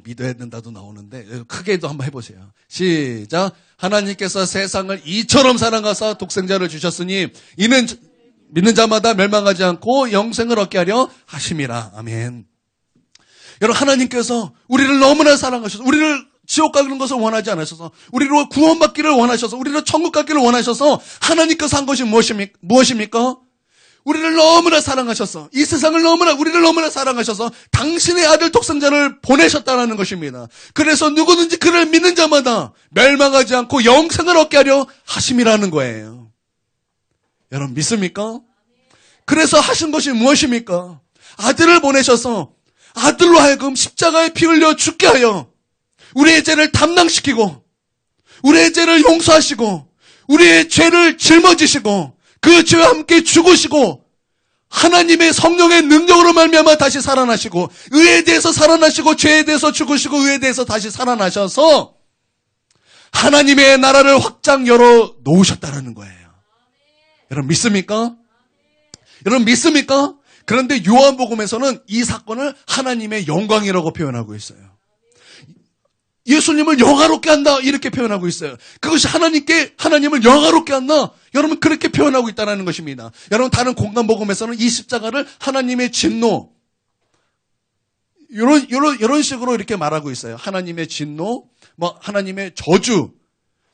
믿어야 된다도 나오는데 크게도 한번 해보세요. 시작. 하나님께서 세상을 이처럼 사랑하사 독생자를 주셨으니 이는 믿는 자마다 멸망하지 않고 영생을 얻게 하려 하심이라. 아멘. 여러분, 하나님께서 우리를 너무나 사랑하셔서 우리를 지옥 가는 것을 원하지 않으셔서 우리로 구원받기를 원하셔서 우리로 천국 가기를 원하셔서 하나님께서 한 것이 무엇입니까? 우리를 너무나 사랑하셔서 이 세상을 우리를 너무나 사랑하셔서 당신의 아들 독생자를 보내셨다는 것입니다. 그래서 누구든지 그를 믿는 자마다 멸망하지 않고 영생을 얻게 하려 하심이라는 거예요. 여러분 믿습니까? 그래서 하신 것이 무엇입니까? 아들을 보내셔서 아들로 하여금 십자가에 피 흘려 죽게 하여 우리의 죄를 담당시키고 우리의 죄를 용서하시고 우리의 죄를 짊어지시고 그 죄와 함께 죽으시고 하나님의 성령의 능력으로 말미암아 다시 살아나시고, 의에 대해서 살아나시고, 죄에 대해서 죽으시고, 의에 대해서 다시 살아나셔서 하나님의 나라를 확장 열어 놓으셨다라는 거예요. 여러분 믿습니까? 여러분 믿습니까? 그런데 요한복음에서는 이 사건을 하나님의 영광이라고 표현하고 있어요. 예수님을 영화롭게 한다 이렇게 표현하고 있어요. 그것이 하나님을 영화롭게 한다. 여러분 그렇게 표현하고 있다는 것입니다. 여러분 다른 공간복음에서는 이 십자가를 하나님의 진노 이런 식으로 이렇게 말하고 있어요. 하나님의 진노, 하나님의 저주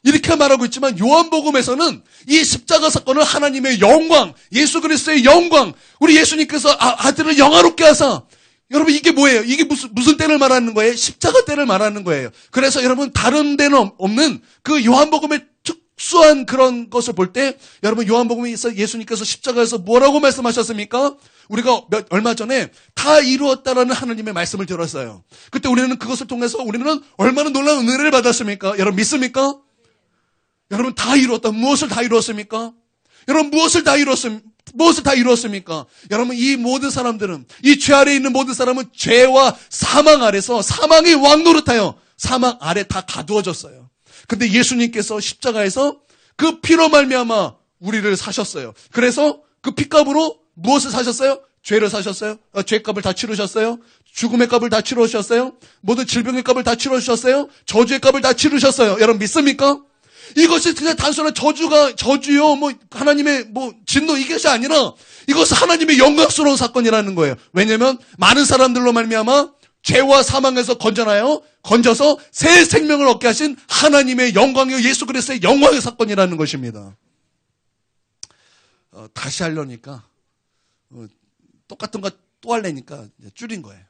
이렇게 말하고 있지만 요한복음에서는 이 십자가 사건을 하나님의 영광, 예수 그리스도의 영광, 우리 예수님께서 아들을 영화롭게 하사. 여러분 이게 뭐예요? 이게 무슨 때를 말하는 거예요? 십자가 때를 말하는 거예요. 그래서 여러분 다른 데는 없는 그 요한복음의 특수한 그런 것을 볼 때 여러분 요한복음에서 예수님께서 십자가에서 뭐라고 말씀하셨습니까? 우리가 얼마 전에 다 이루었다라는 하나님의 말씀을 들었어요. 그때 우리는 그것을 통해서 우리는 얼마나 놀라운 은혜를 받았습니까? 여러분 믿습니까? 여러분 다 이루었다. 무엇을 다 이루었습니까? 여러분 무엇을 다 이루었습니까? 여러분 이 모든 사람들은 이 죄 아래에 있는 모든 사람은 죄와 사망 아래서 사망의 왕노릇하여 사망 아래 다 가두어졌어요. 근데 예수님께서 십자가에서 그 피로 말미암아 우리를 사셨어요. 그래서 그 피값으로 무엇을 사셨어요? 죄를 사셨어요? 죄값을 다 치르셨어요? 죽음의 값을 다 치르셨어요? 모든 질병의 값을 다 치르셨어요? 저주의 값을 다 치르셨어요. 여러분 믿습니까? 이것이 그냥 단순한 저주요, 하나님의 진노 이것이 아니라 이것은 하나님의 영광스러운 사건이라는 거예요. 왜냐면 많은 사람들로 말미암아 죄와 사망에서 건져서 새 생명을 얻게 하신 하나님의 영광이요 예수 그리스도의 영광의 사건이라는 것입니다. 다시 하려니까 똑같은 거 또 하려니까 줄인 거예요.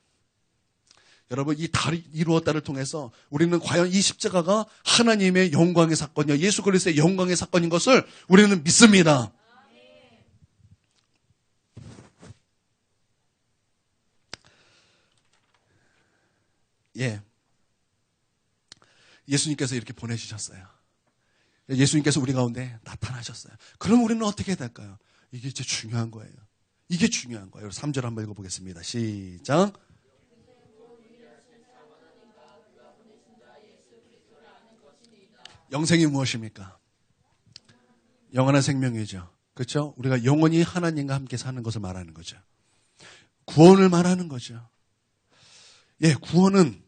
여러분 이 다 이루었다를 통해서 우리는 과연 이 십자가가 하나님의 영광의 사건이요 예수 그리스도의 영광의 사건인 것을 우리는 믿습니다. 예, 예수님께서 이렇게 보내주셨어요. 예수님께서 우리 가운데 나타나셨어요. 그럼 우리는 어떻게 해야 될까요? 이게 진짜 중요한 거예요. 이게 중요한 거예요. 3절 한번 읽어보겠습니다. 시작. 영생이 무엇입니까? 영원한 생명이죠. 그렇죠? 우리가 영원히 하나님과 함께 사는 것을 말하는 거죠. 구원을 말하는 거죠. 예, 구원은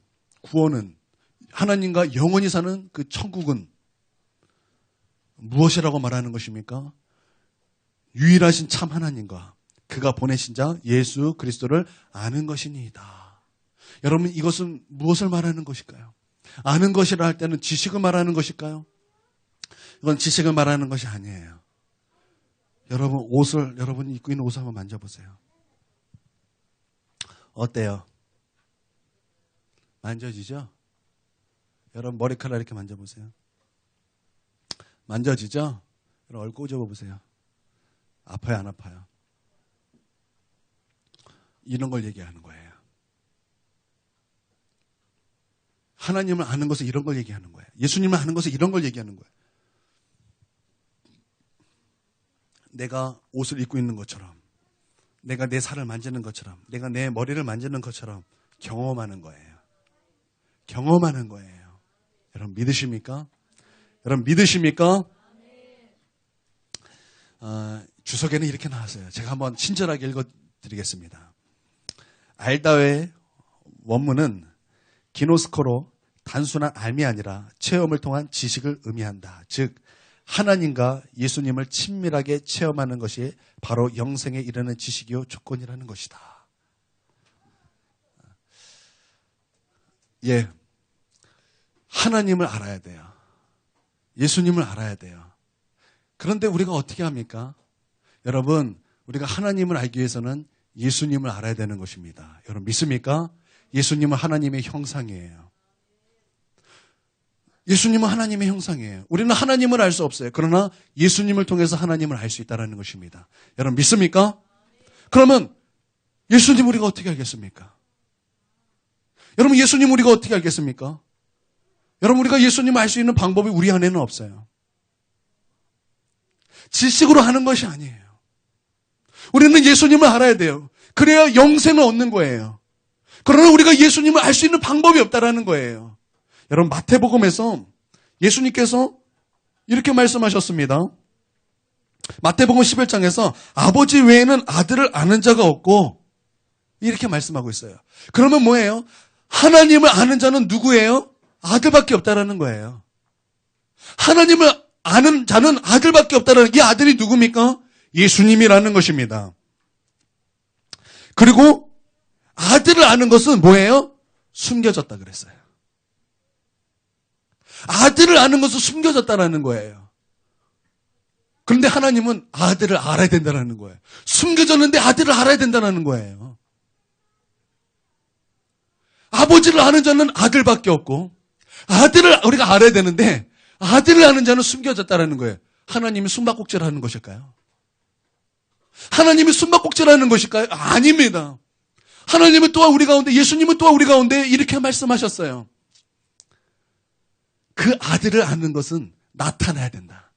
하나님과 영원히 사는 그 천국은 무엇이라고 말하는 것입니까? 유일하신 참 하나님과 그가 보내신 자 예수 그리스도를 아는 것이니이다. 여러분 이것은 무엇을 말하는 것일까요? 아는 것이라 할 때는 지식을 말하는 것일까요? 이건 지식을 말하는 것이 아니에요. 여러분이 입고 있는 옷을 한번 만져보세요. 어때요? 만져지죠? 여러분 머리카락 이렇게 만져보세요. 만져지죠? 여러분 얼굴 꼬집어보세요. 아파요 안 아파요? 이런 걸 얘기하는 거예요. 하나님을 아는 것은 이런 걸 얘기하는 거예요. 예수님을 아는 것은 이런 걸 얘기하는 거예요. 내가 옷을 입고 있는 것처럼, 내가 내 살을 만지는 것처럼, 내가 내 머리를 만지는 것처럼 경험하는 거예요. 경험하는 거예요. 여러분 믿으십니까? 여러분 믿으십니까? 주석에는 이렇게 나왔어요. 제가 한번 친절하게 읽어드리겠습니다. 알다의 원문은 기노스코로 단순한 알미 아니라 체험을 통한 지식을 의미한다. 즉 하나님과 예수님을 친밀하게 체험하는 것이 바로 영생에 이르는 지식이요 조건이라는 것이다. 예, 하나님을 알아야 돼요. 예수님을 알아야 돼요. 그런데 우리가 어떻게 합니까? 여러분, 우리가 하나님을 알기 위해서는 예수님을 알아야 되는 것입니다. 여러분 믿습니까? 예수님은 하나님의 형상이에요. 예수님은 하나님의 형상이에요. 우리는 하나님을 알 수 없어요. 그러나 예수님을 통해서 하나님을 알 수 있다는 것입니다. 여러분 믿습니까? 그러면 예수님 우리가 어떻게 알겠습니까? 여러분 예수님 우리가 어떻게 알겠습니까? 여러분 우리가 예수님을 알 수 있는 방법이 우리 안에는 없어요. 지식으로 하는 것이 아니에요. 우리는 예수님을 알아야 돼요. 그래야 영생을 얻는 거예요. 그러나 우리가 예수님을 알 수 있는 방법이 없다라는 거예요. 여러분, 마태복음에서 예수님께서 이렇게 말씀하셨습니다. 마태복음 11장에서 아버지 외에는 아들을 아는 자가 없고 이렇게 말씀하고 있어요. 그러면 뭐예요? 하나님을 아는 자는 누구예요? 아들밖에 없다라는 거예요. 하나님을 아는 자는 아들밖에 없다라는, 이 아들이 누굽니까? 예수님이라는 것입니다. 그리고 아들을 아는 것은 뭐예요? 숨겨졌다 그랬어요. 아들을 아는 것은 숨겨졌다라는 거예요. 그런데 하나님은 아들을 알아야 된다는 거예요. 숨겨졌는데 아들을 알아야 된다는 거예요. 아버지를 아는 자는 아들밖에 없고 아들을 우리가 알아야 되는데 아들을 아는 자는 숨겨졌다는 거예요. 하나님이 숨바꼭질을 하는 것일까요? 하나님이 숨바꼭질을 하는 것일까요? 아닙니다. 하나님은 또한 우리 가운데, 예수님은 또한 우리 가운데 이렇게 말씀하셨어요. 그 아들을 아는 것은 나타나야 된다.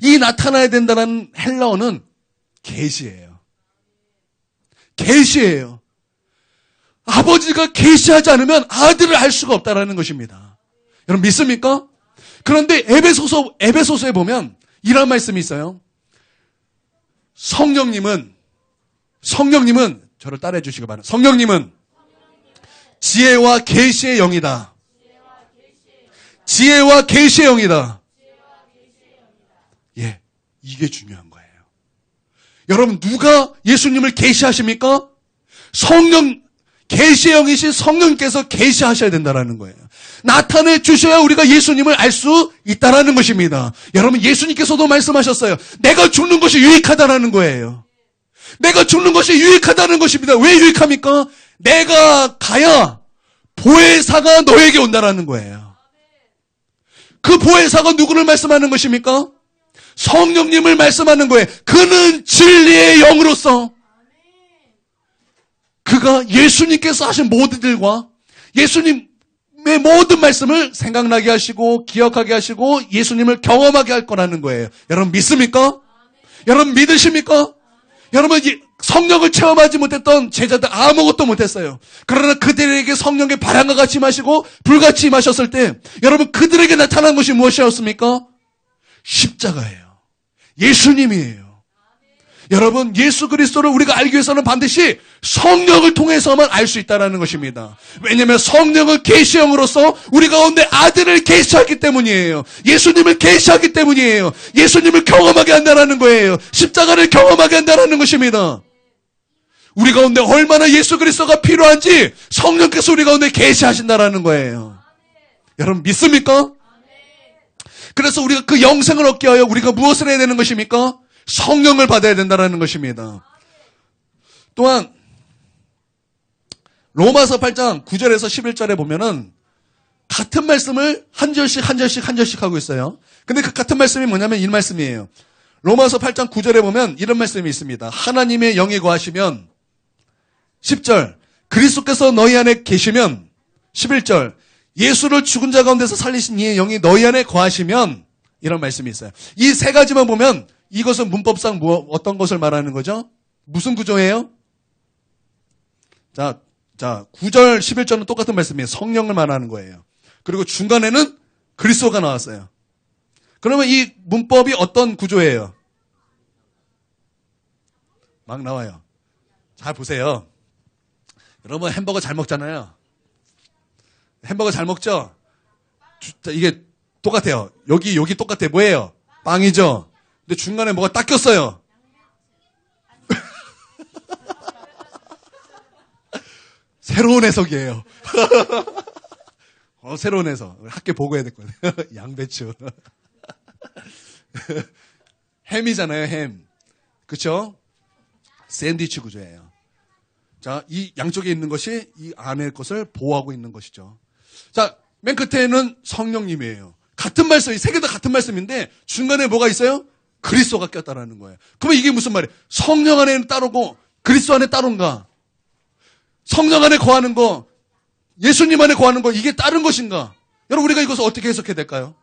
이 나타나야 된다는 헬라어는 계시예요. 계시예요. 아버지가 계시하지 않으면 아들을 알 수가 없다라는 것입니다. 여러분 믿습니까? 그런데 에베소서에 보면 이런 말씀이 있어요. 성령님은 저를 따라해 주시기 바랍니다. 성령님은 지혜와 계시의 영이다. 지혜와 계시의 영이다. 예, 이게 중요한 거예요. 여러분 누가 예수님을 계시하십니까? 성령, 계시의 영이신 성령께서 계시하셔야 된다는 거예요. 나타내 주셔야 우리가 예수님을 알 수 있다는 것입니다. 여러분 예수님께서도 말씀하셨어요. 내가 죽는 것이 유익하다는 거예요. 내가 죽는 것이 유익하다는 것입니다. 왜 유익합니까? 내가 가야 보혜사가 너에게 온다는 거예요. 그 보혜사가 누구를 말씀하는 것입니까? 성령님을 말씀하는 거예요. 그는 진리의 영으로서 그가 예수님께서 하신 모든 일과 예수님의 모든 말씀을 생각나게 하시고 기억하게 하시고 예수님을 경험하게 할 거라는 거예요. 여러분 믿습니까? 여러분 믿으십니까? 여러분 성령을 체험하지 못했던 제자들 아무것도 못했어요. 그러나 그들에게 성령의 바람과 같이 임하시고 불같이 임하셨을 때 여러분 그들에게 나타난 것이 무엇이었습니까? 십자가예요. 예수님이에요. 여러분 예수 그리스도를 우리가 알기 위해서는 반드시 성령을 통해서만 알 수 있다는 것입니다. 왜냐하면 성령은 계시형으로서 우리 가운데 아들을 계시하기 때문이에요. 예수님을 계시하기 때문이에요. 예수님을 경험하게 한다는 거예요. 십자가를 경험하게 한다는 것입니다. 우리 가운데 얼마나 예수 그리스도가 필요한지 성령께서 우리 가운데 계시하신다는 거예요. 여러분 믿습니까? 그래서 우리가 그 영생을 얻게 하여 우리가 무엇을 해야 되는 것입니까? 성령을 받아야 된다는 것입니다. 또한 로마서 8장 9절에서 11절에 보면은 같은 말씀을 한 절씩 하고 있어요. 근데 그 같은 말씀이 뭐냐면 이 말씀이에요. 로마서 8장 9절에 보면 이런 말씀이 있습니다. 하나님의 영이 거하시면 10절 그리스도께서 너희 안에 계시면 11절 예수를 죽은 자 가운데서 살리신 이의 영이 너희 안에 거하시면 이런 말씀이 있어요. 이 세 가지만 보면 이것은 문법상 어떤 것을 말하는 거죠? 무슨 구조예요? 자, 9절, 11절은 똑같은 말씀이에요. 성령을 말하는 거예요. 그리고 중간에는 그리스도가 나왔어요. 그러면 이 문법이 어떤 구조예요? 막 나와요. 잘 보세요. 여러분 햄버거 잘 먹잖아요. 햄버거 잘 먹죠? 이게 똑같아요. 여기 똑같아. 뭐예요? 빵이죠? 근데 중간에 뭐가 딱 꼈어요. 새로운 해석이에요. 새로운 해석. 학교 보고 해야 됐거든요. 양배추. 햄이잖아요, 햄. 그쵸? 샌드위치 구조예요. 자, 이 양쪽에 있는 것이 이 안의 것을 보호하고 있는 것이죠. 자, 맨 끝에는 성령님이에요. 같은 말씀, 세 개 다 같은 말씀인데 중간에 뭐가 있어요? 그리스도가 꼈다라는 거예요. 그러면 이게 무슨 말이에요? 성령 안에는 따르고 그리스도 안에 따른가? 성령 안에 거하는 거, 예수님 안에 거하는 거 이게 다른 것인가? 여러분 우리가 이것을 어떻게 해석해야 될까요?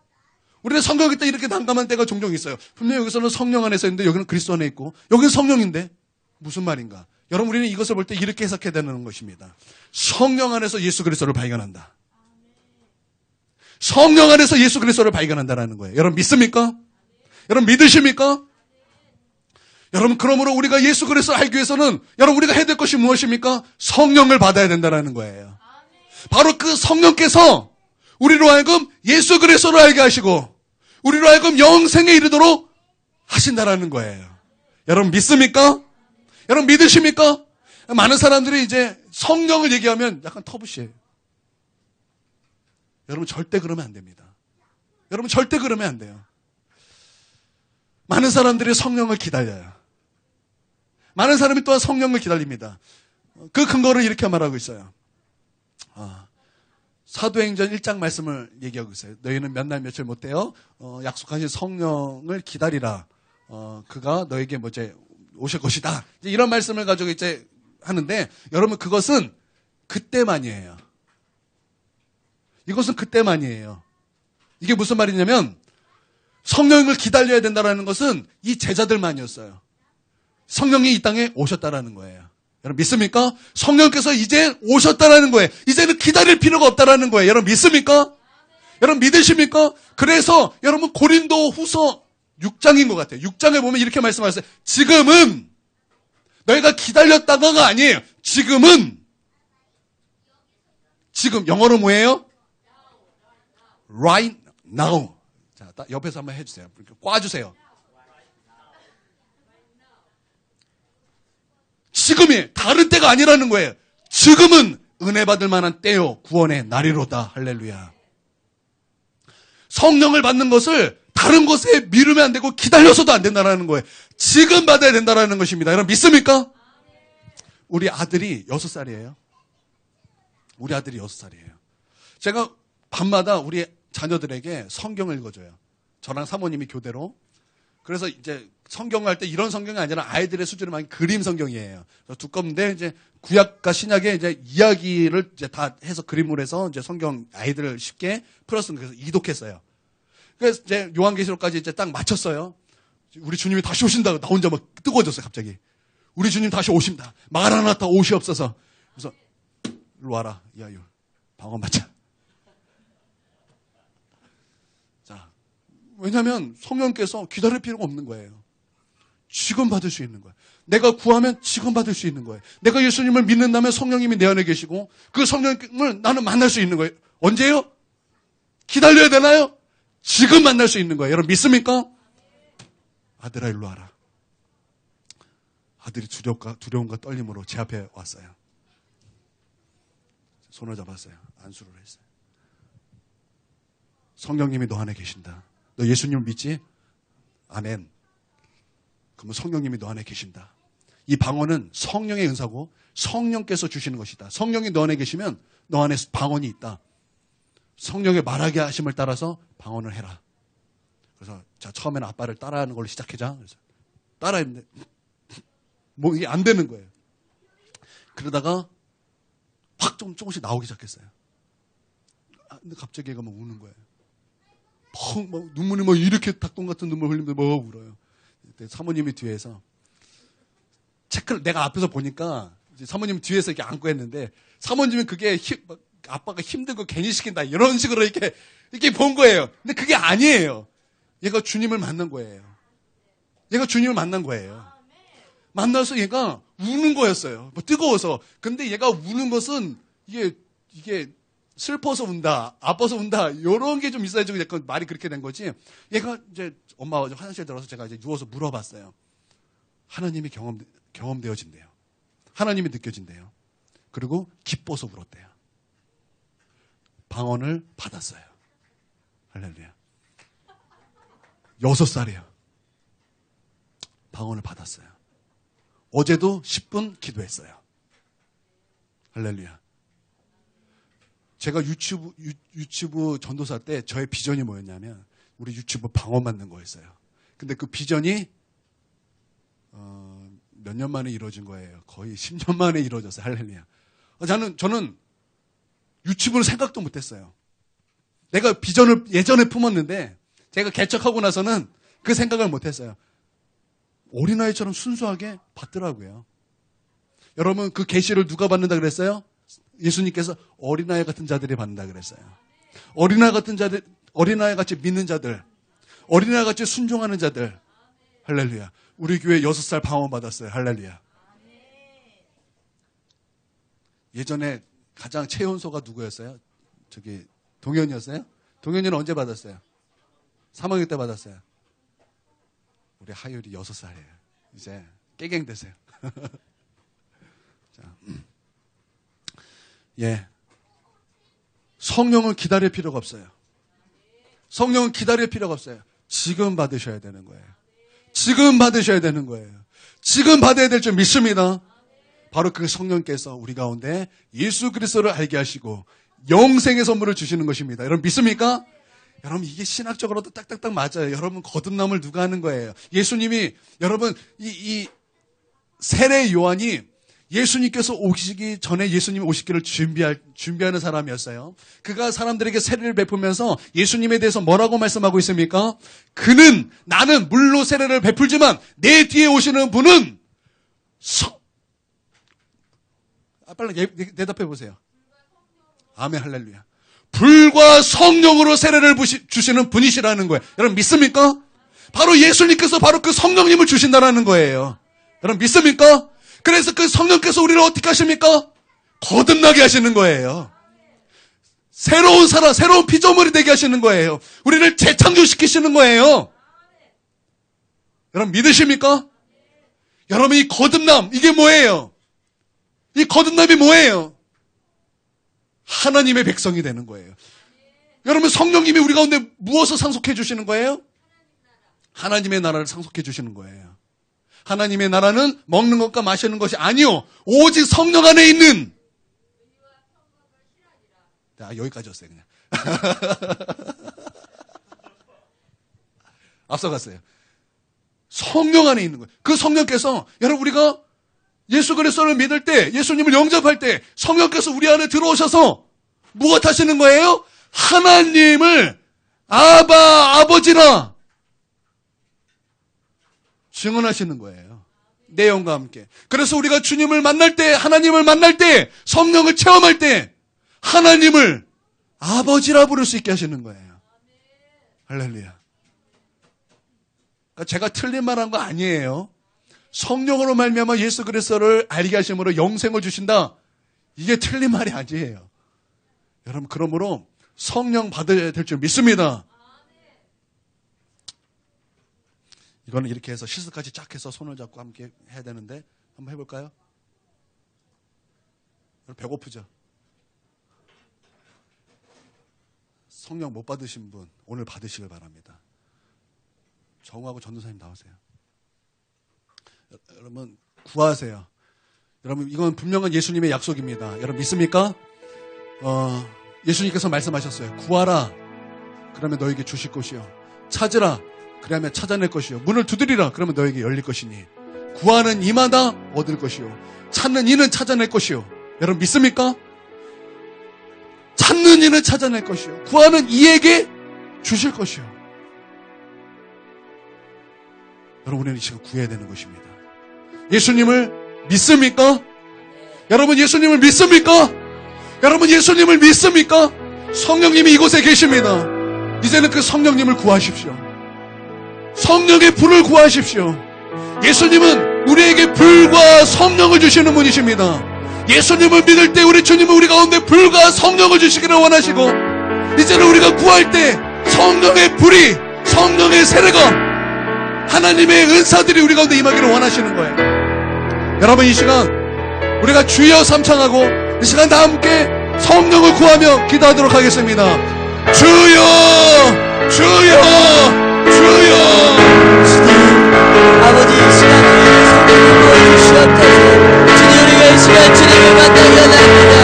우리는 성경일 때 이렇게 난감한 때가 종종 있어요. 분명히 여기서는 성령 안에서 있는데 여기는 그리스도 안에 있고 여기는 성령인데 무슨 말인가? 여러분 우리는 이것을 볼 때 이렇게 해석해야 되는 것입니다. 성령 안에서 예수 그리스도를 발견한다. 성령 안에서 예수 그리스도를 발견한다라는 거예요. 여러분 믿습니까? 여러분 믿으십니까? 여러분 그러므로 우리가 예수 그리스도를 알기 위해서는 여러분 우리가 해야 될 것이 무엇입니까? 성령을 받아야 된다는 거예요. 바로 그 성령께서 우리로 하여금 예수 그리스도를 알게 하시고 우리로 하여금 영생에 이르도록 하신다라는 거예요. 여러분 믿습니까? 여러분 믿으십니까? 많은 사람들이 이제 성령을 얘기하면 약간 터부시해요. 여러분 절대 그러면 안 됩니다. 여러분 절대 그러면 안 돼요. 많은 사람들이 성령을 기다려요. 많은 사람이 또한 성령을 기다립니다. 그 근거를 이렇게 말하고 있어요. 사도행전 1장 말씀을 얘기하고 있어요. 너희는 몇 날 며칠 못 돼요. 약속하신 성령을 기다리라. 그가 너에게 뭐지 오실 것이다. 이제 이런 말씀을 가지고 이제 하는데 여러분 그것은 그때만이에요. 이것은 그때만이에요. 이게 무슨 말이냐면 성령을 기다려야 된다는 것은 이 제자들만이었어요. 성령이 이 땅에 오셨다라는 거예요. 여러분 믿습니까? 성령께서 이제 오셨다라는 거예요. 이제는 기다릴 필요가 없다라는 거예요. 여러분 믿습니까? 여러분 믿으십니까? 그래서 여러분 고린도 후서 6장인 것 같아요. 6장에 보면 이렇게 말씀하셨어요. 지금은 너희가 기다렸다가가 아니에요. 지금 영어로 뭐예요? Right now. 자, 옆에서 한번 해주세요. 꽈주세요. 지금이 다른 때가 아니라는 거예요. 지금은 은혜 받을 만한 때요. 구원의 날이로다. 할렐루야. 성령을 받는 것을 다른 것에 미루면 안 되고 기다려서도 안 된다는 거예요. 지금 받아야 된다는 것입니다. 여러분 믿습니까? 우리 아들이 6살이에요. 우리 아들이 6살이에요. 제가 밤마다 우리 자녀들에게 성경을 읽어줘요. 저랑 사모님이 교대로. 그래서 이제 성경을 할 때 이런 성경이 아니라 아이들의 수준을 많이 그림 성경이에요. 두껍는데 이제 구약과 신약의 이제 이야기를 이제 다 해서 그림으로 해서 이제 성경 아이들을 쉽게 풀었으면 그래서 이독했어요. 그래서 이제 요한계시록까지 이제 딱 마쳤어요. 우리 주님이 다시 오신다고 나 혼자 막 뜨거워졌어요, 갑자기. 우리 주님 다시 오신다. 마라나타 오시옵소서. 그래서 일로 와라, 이아유. 방언 받자. 자, 왜냐하면 성령께서 기다릴 필요가 없는 거예요. 지금 받을 수 있는 거예요. 내가 구하면 지금 받을 수 있는 거예요. 내가 예수님을 믿는다면 성령님이 내 안에 계시고 그 성령을 나는 만날 수 있는 거예요. 언제요? 기다려야 되나요? 지금 만날 수 있는 거예요. 여러분 믿습니까? 아들아 일로 와라. 아들이 두려움과 떨림으로 제 앞에 왔어요. 손을 잡았어요. 안수를 했어요. 성령님이 너 안에 계신다. 너 예수님을 믿지? 아멘. 그러면 성령님이 너 안에 계신다. 이 방언은 성령의 은사고 성령께서 주시는 것이다. 성령이 너 안에 계시면 너 안에 방언이 있다. 성령의 말하게 하심을 따라서 방언을 해라. 그래서 자 처음에는 아빠를 따라하는 걸로 시작하자. 그래서 따라했는데 뭐 이게 안 되는 거예요. 그러다가 확 조금씩 나오기 시작했어요. 근데 갑자기 얘가 막 우는 거예요. 막 눈물이 막 이렇게 닭똥 같은 눈물 흘리면서 막 울어요. 그때 사모님이 뒤에서 체크를 내가 앞에서 보니까 이제 사모님 뒤에서 이렇게 안고 했는데 사모님은 그게 아빠가 힘들고 괜히 시킨다 이런 식으로 이렇게 본 거예요. 근데 그게 아니에요. 얘가 주님을 만난 거예요. 얘가 주님을 만난 거예요. 만나서 얘가 우는 거였어요. 뭐 뜨거워서. 근데 얘가 우는 것은 이게 슬퍼서 운다, 아파서 운다, 이런 게 좀 있어야지 약간 말이 그렇게 된 거지. 얘가 이제 엄마가 화장실에 들어서 제가 이제 누워서 물어봤어요. 하나님이 경험되어진대요. 하나님이 느껴진대요. 그리고 기뻐서 울었대요. 방언을 받았어요. 할렐루야. 6살이에요. 방언을 받았어요. 어제도 10분 기도했어요. 할렐루야. 제가 유치부 전도사 때 저의 비전이 뭐였냐면 우리 유치부 방언 받는 거였어요. 근데 그 비전이 몇 년 만에 이루어진 거예요. 거의 10년 만에 이루어졌어요. 할렐루야. 저는 유치부를 생각도 못했어요. 내가 비전을 예전에 품었는데 제가 개척하고 나서는 그 생각을 못했어요. 어린아이처럼 순수하게 받더라고요. 여러분, 그 계시를 누가 받는다 그랬어요? 예수님께서 어린아이 같은 자들이 받는다 그랬어요. 어린아이 같은 자들, 어린아이 같이 믿는 자들, 어린아이 같이 순종하는 자들. 할렐루야. 우리 교회 6살 방언 받았어요. 할렐루야. 예전에 가장 최연소가 누구였어요? 저기 동현이었어요? 동현이는 언제 받았어요? 3학년 때 받았어요. 우리 하율이 6살이에요. 이제 깨갱 되세요. 자, 예, 성령을 기다릴 필요가 없어요. 성령은 기다릴 필요가 없어요. 지금 받으셔야 되는 거예요. 지금 받으셔야 되는 거예요. 지금 받아야 될 줄 믿습니다. 바로 그 성령께서 우리 가운데 예수 그리스도를 알게 하시고 영생의 선물을 주시는 것입니다. 여러분 믿습니까? 여러분 이게 신학적으로도 딱딱딱 맞아요. 여러분 거듭남을 누가 하는 거예요? 예수님이, 여러분 이 세례 요한이 예수님께서 오시기 전에 예수님이 오시기를 준비하는 사람이었어요. 그가 사람들에게 세례를 베풀면서 예수님에 대해서 뭐라고 말씀하고 있습니까? 나는 물로 세례를 베풀지만 내 뒤에 오시는 분은 빨리 대답해 보세요. 아멘, 할렐루야. 불과 성령으로 세례를 주시는 분이시라는 거예요. 여러분 믿습니까? 바로 예수님께서 바로 그 성령님을 주신다라는 거예요. 여러분 믿습니까? 그래서 그 성령께서 우리를 어떻게 하십니까? 거듭나게 하시는 거예요. 새로운 사람, 새로운 피조물이 되게 하시는 거예요. 우리를 재창조시키시는 거예요. 여러분 믿으십니까? 여러분 이 거듭남, 이게 뭐예요? 이 거듭남이 뭐예요? 하나님의 백성이 되는 거예요. 여러분 성령님이 우리 가운데 무엇을 상속해 주시는 거예요? 하나님의 나라를 상속해 주시는 거예요. 하나님의 나라는 먹는 것과 마시는 것이 아니요, 오직 성령 안에 있는. 여기까지였어요 그냥. 앞서갔어요. 성령 안에 있는 거예요. 그 성령께서, 여러분 우리가 예수 그리스도를 믿을 때, 예수님을 영접할 때 성령께서 우리 안에 들어오셔서 무엇 하시는 거예요? 하나님을 아버지라 증언하시는 거예요. 내용과 함께. 그래서 우리가 주님을 만날 때, 하나님을 만날 때, 성령을 체험할 때 하나님을 아버지라 부를 수 있게 하시는 거예요. 할렐루야. 그러니까 제가 틀린 말한 거 아니에요. 성령으로 말미암아 예수 그리스도를 알게 하심으로 영생을 주신다. 이게 틀린 말이 아니에요. 여러분 그러므로 성령 받아야 될 줄 믿습니다. 이거는 이렇게 해서 시스까지 쫙 해서 손을 잡고 함께 해야 되는데 한번 해볼까요? 배고프죠? 성령 못 받으신 분 오늘 받으시길 바랍니다. 정우하고 전도사님 나오세요. 여러분 구하세요. 여러분 이건 분명한 예수님의 약속입니다. 여러분 믿습니까? 예수님께서 말씀하셨어요. 구하라 그러면 너에게 주실 것이요, 찾으라 그러면 찾아낼 것이요, 문을 두드리라 그러면 너에게 열릴 것이니, 구하는 이마다 얻을 것이요, 찾는 이는 찾아낼 것이요. 여러분 믿습니까? 찾는 이는 찾아낼 것이요, 구하는 이에게 주실 것이요. 여러분 우리는 이 시간 구해야 되는 것입니다. 예수님을 믿습니까? 여러분 예수님을 믿습니까? 여러분 예수님을 믿습니까? 성령님이 이곳에 계십니다. 이제는 그 성령님을 구하십시오. 성령의 불을 구하십시오. 예수님은 우리에게 불과 성령을 주시는 분이십니다. 예수님을 믿을 때 우리 주님은 우리 가운데 불과 성령을 주시기를 원하시고, 이제는 우리가 구할 때 성령의 불이, 성령의 세례가, 하나님의 은사들이 우리 가운데 임하기를 원하시는 거예요. 여러분 이 시간 우리가 주여 삼창하고 이 시간 다 함께 성령을 구하며 기도하도록 하겠습니다. 주여 주여 주여. 아버지 이 시간을 위해 성령을 부어주시옵소서. 주님 우리가 이 시간 주님을 만나기 원합니다.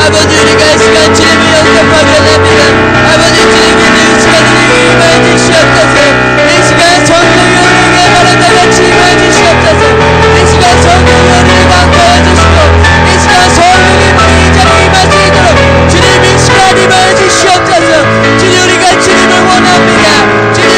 아버지 우리가 이 시간 주님을 영접하기 원합니다. 아버지 주님이 이 시간을 임하여 주시옵소서. 이 시간 성령이 우리에게 바라다 같이 임하여 주시옵소서. 이 시간 성령이 우리를 강구하여 주시고, 이 시간 성령이 우리 이 자리에 임할 수 있도록 주님 이 시간 임하여 주시옵소서. 주님 우리가 주님을 원합니다. 주님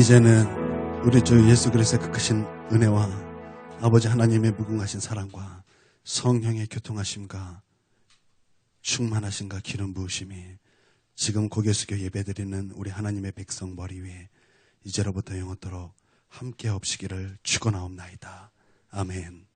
이제는 우리 주 예수 그리스도의 그 크신 은혜와 아버지 하나님의 무궁하신 사랑과 성령의 교통하심과 충만하심과 기름 부으심이 지금 고개 숙여 예배드리는 우리 하나님의 백성 머리 위에 이제로부터 영원토록 함께 없으기를 축원하옵나이다. 아멘.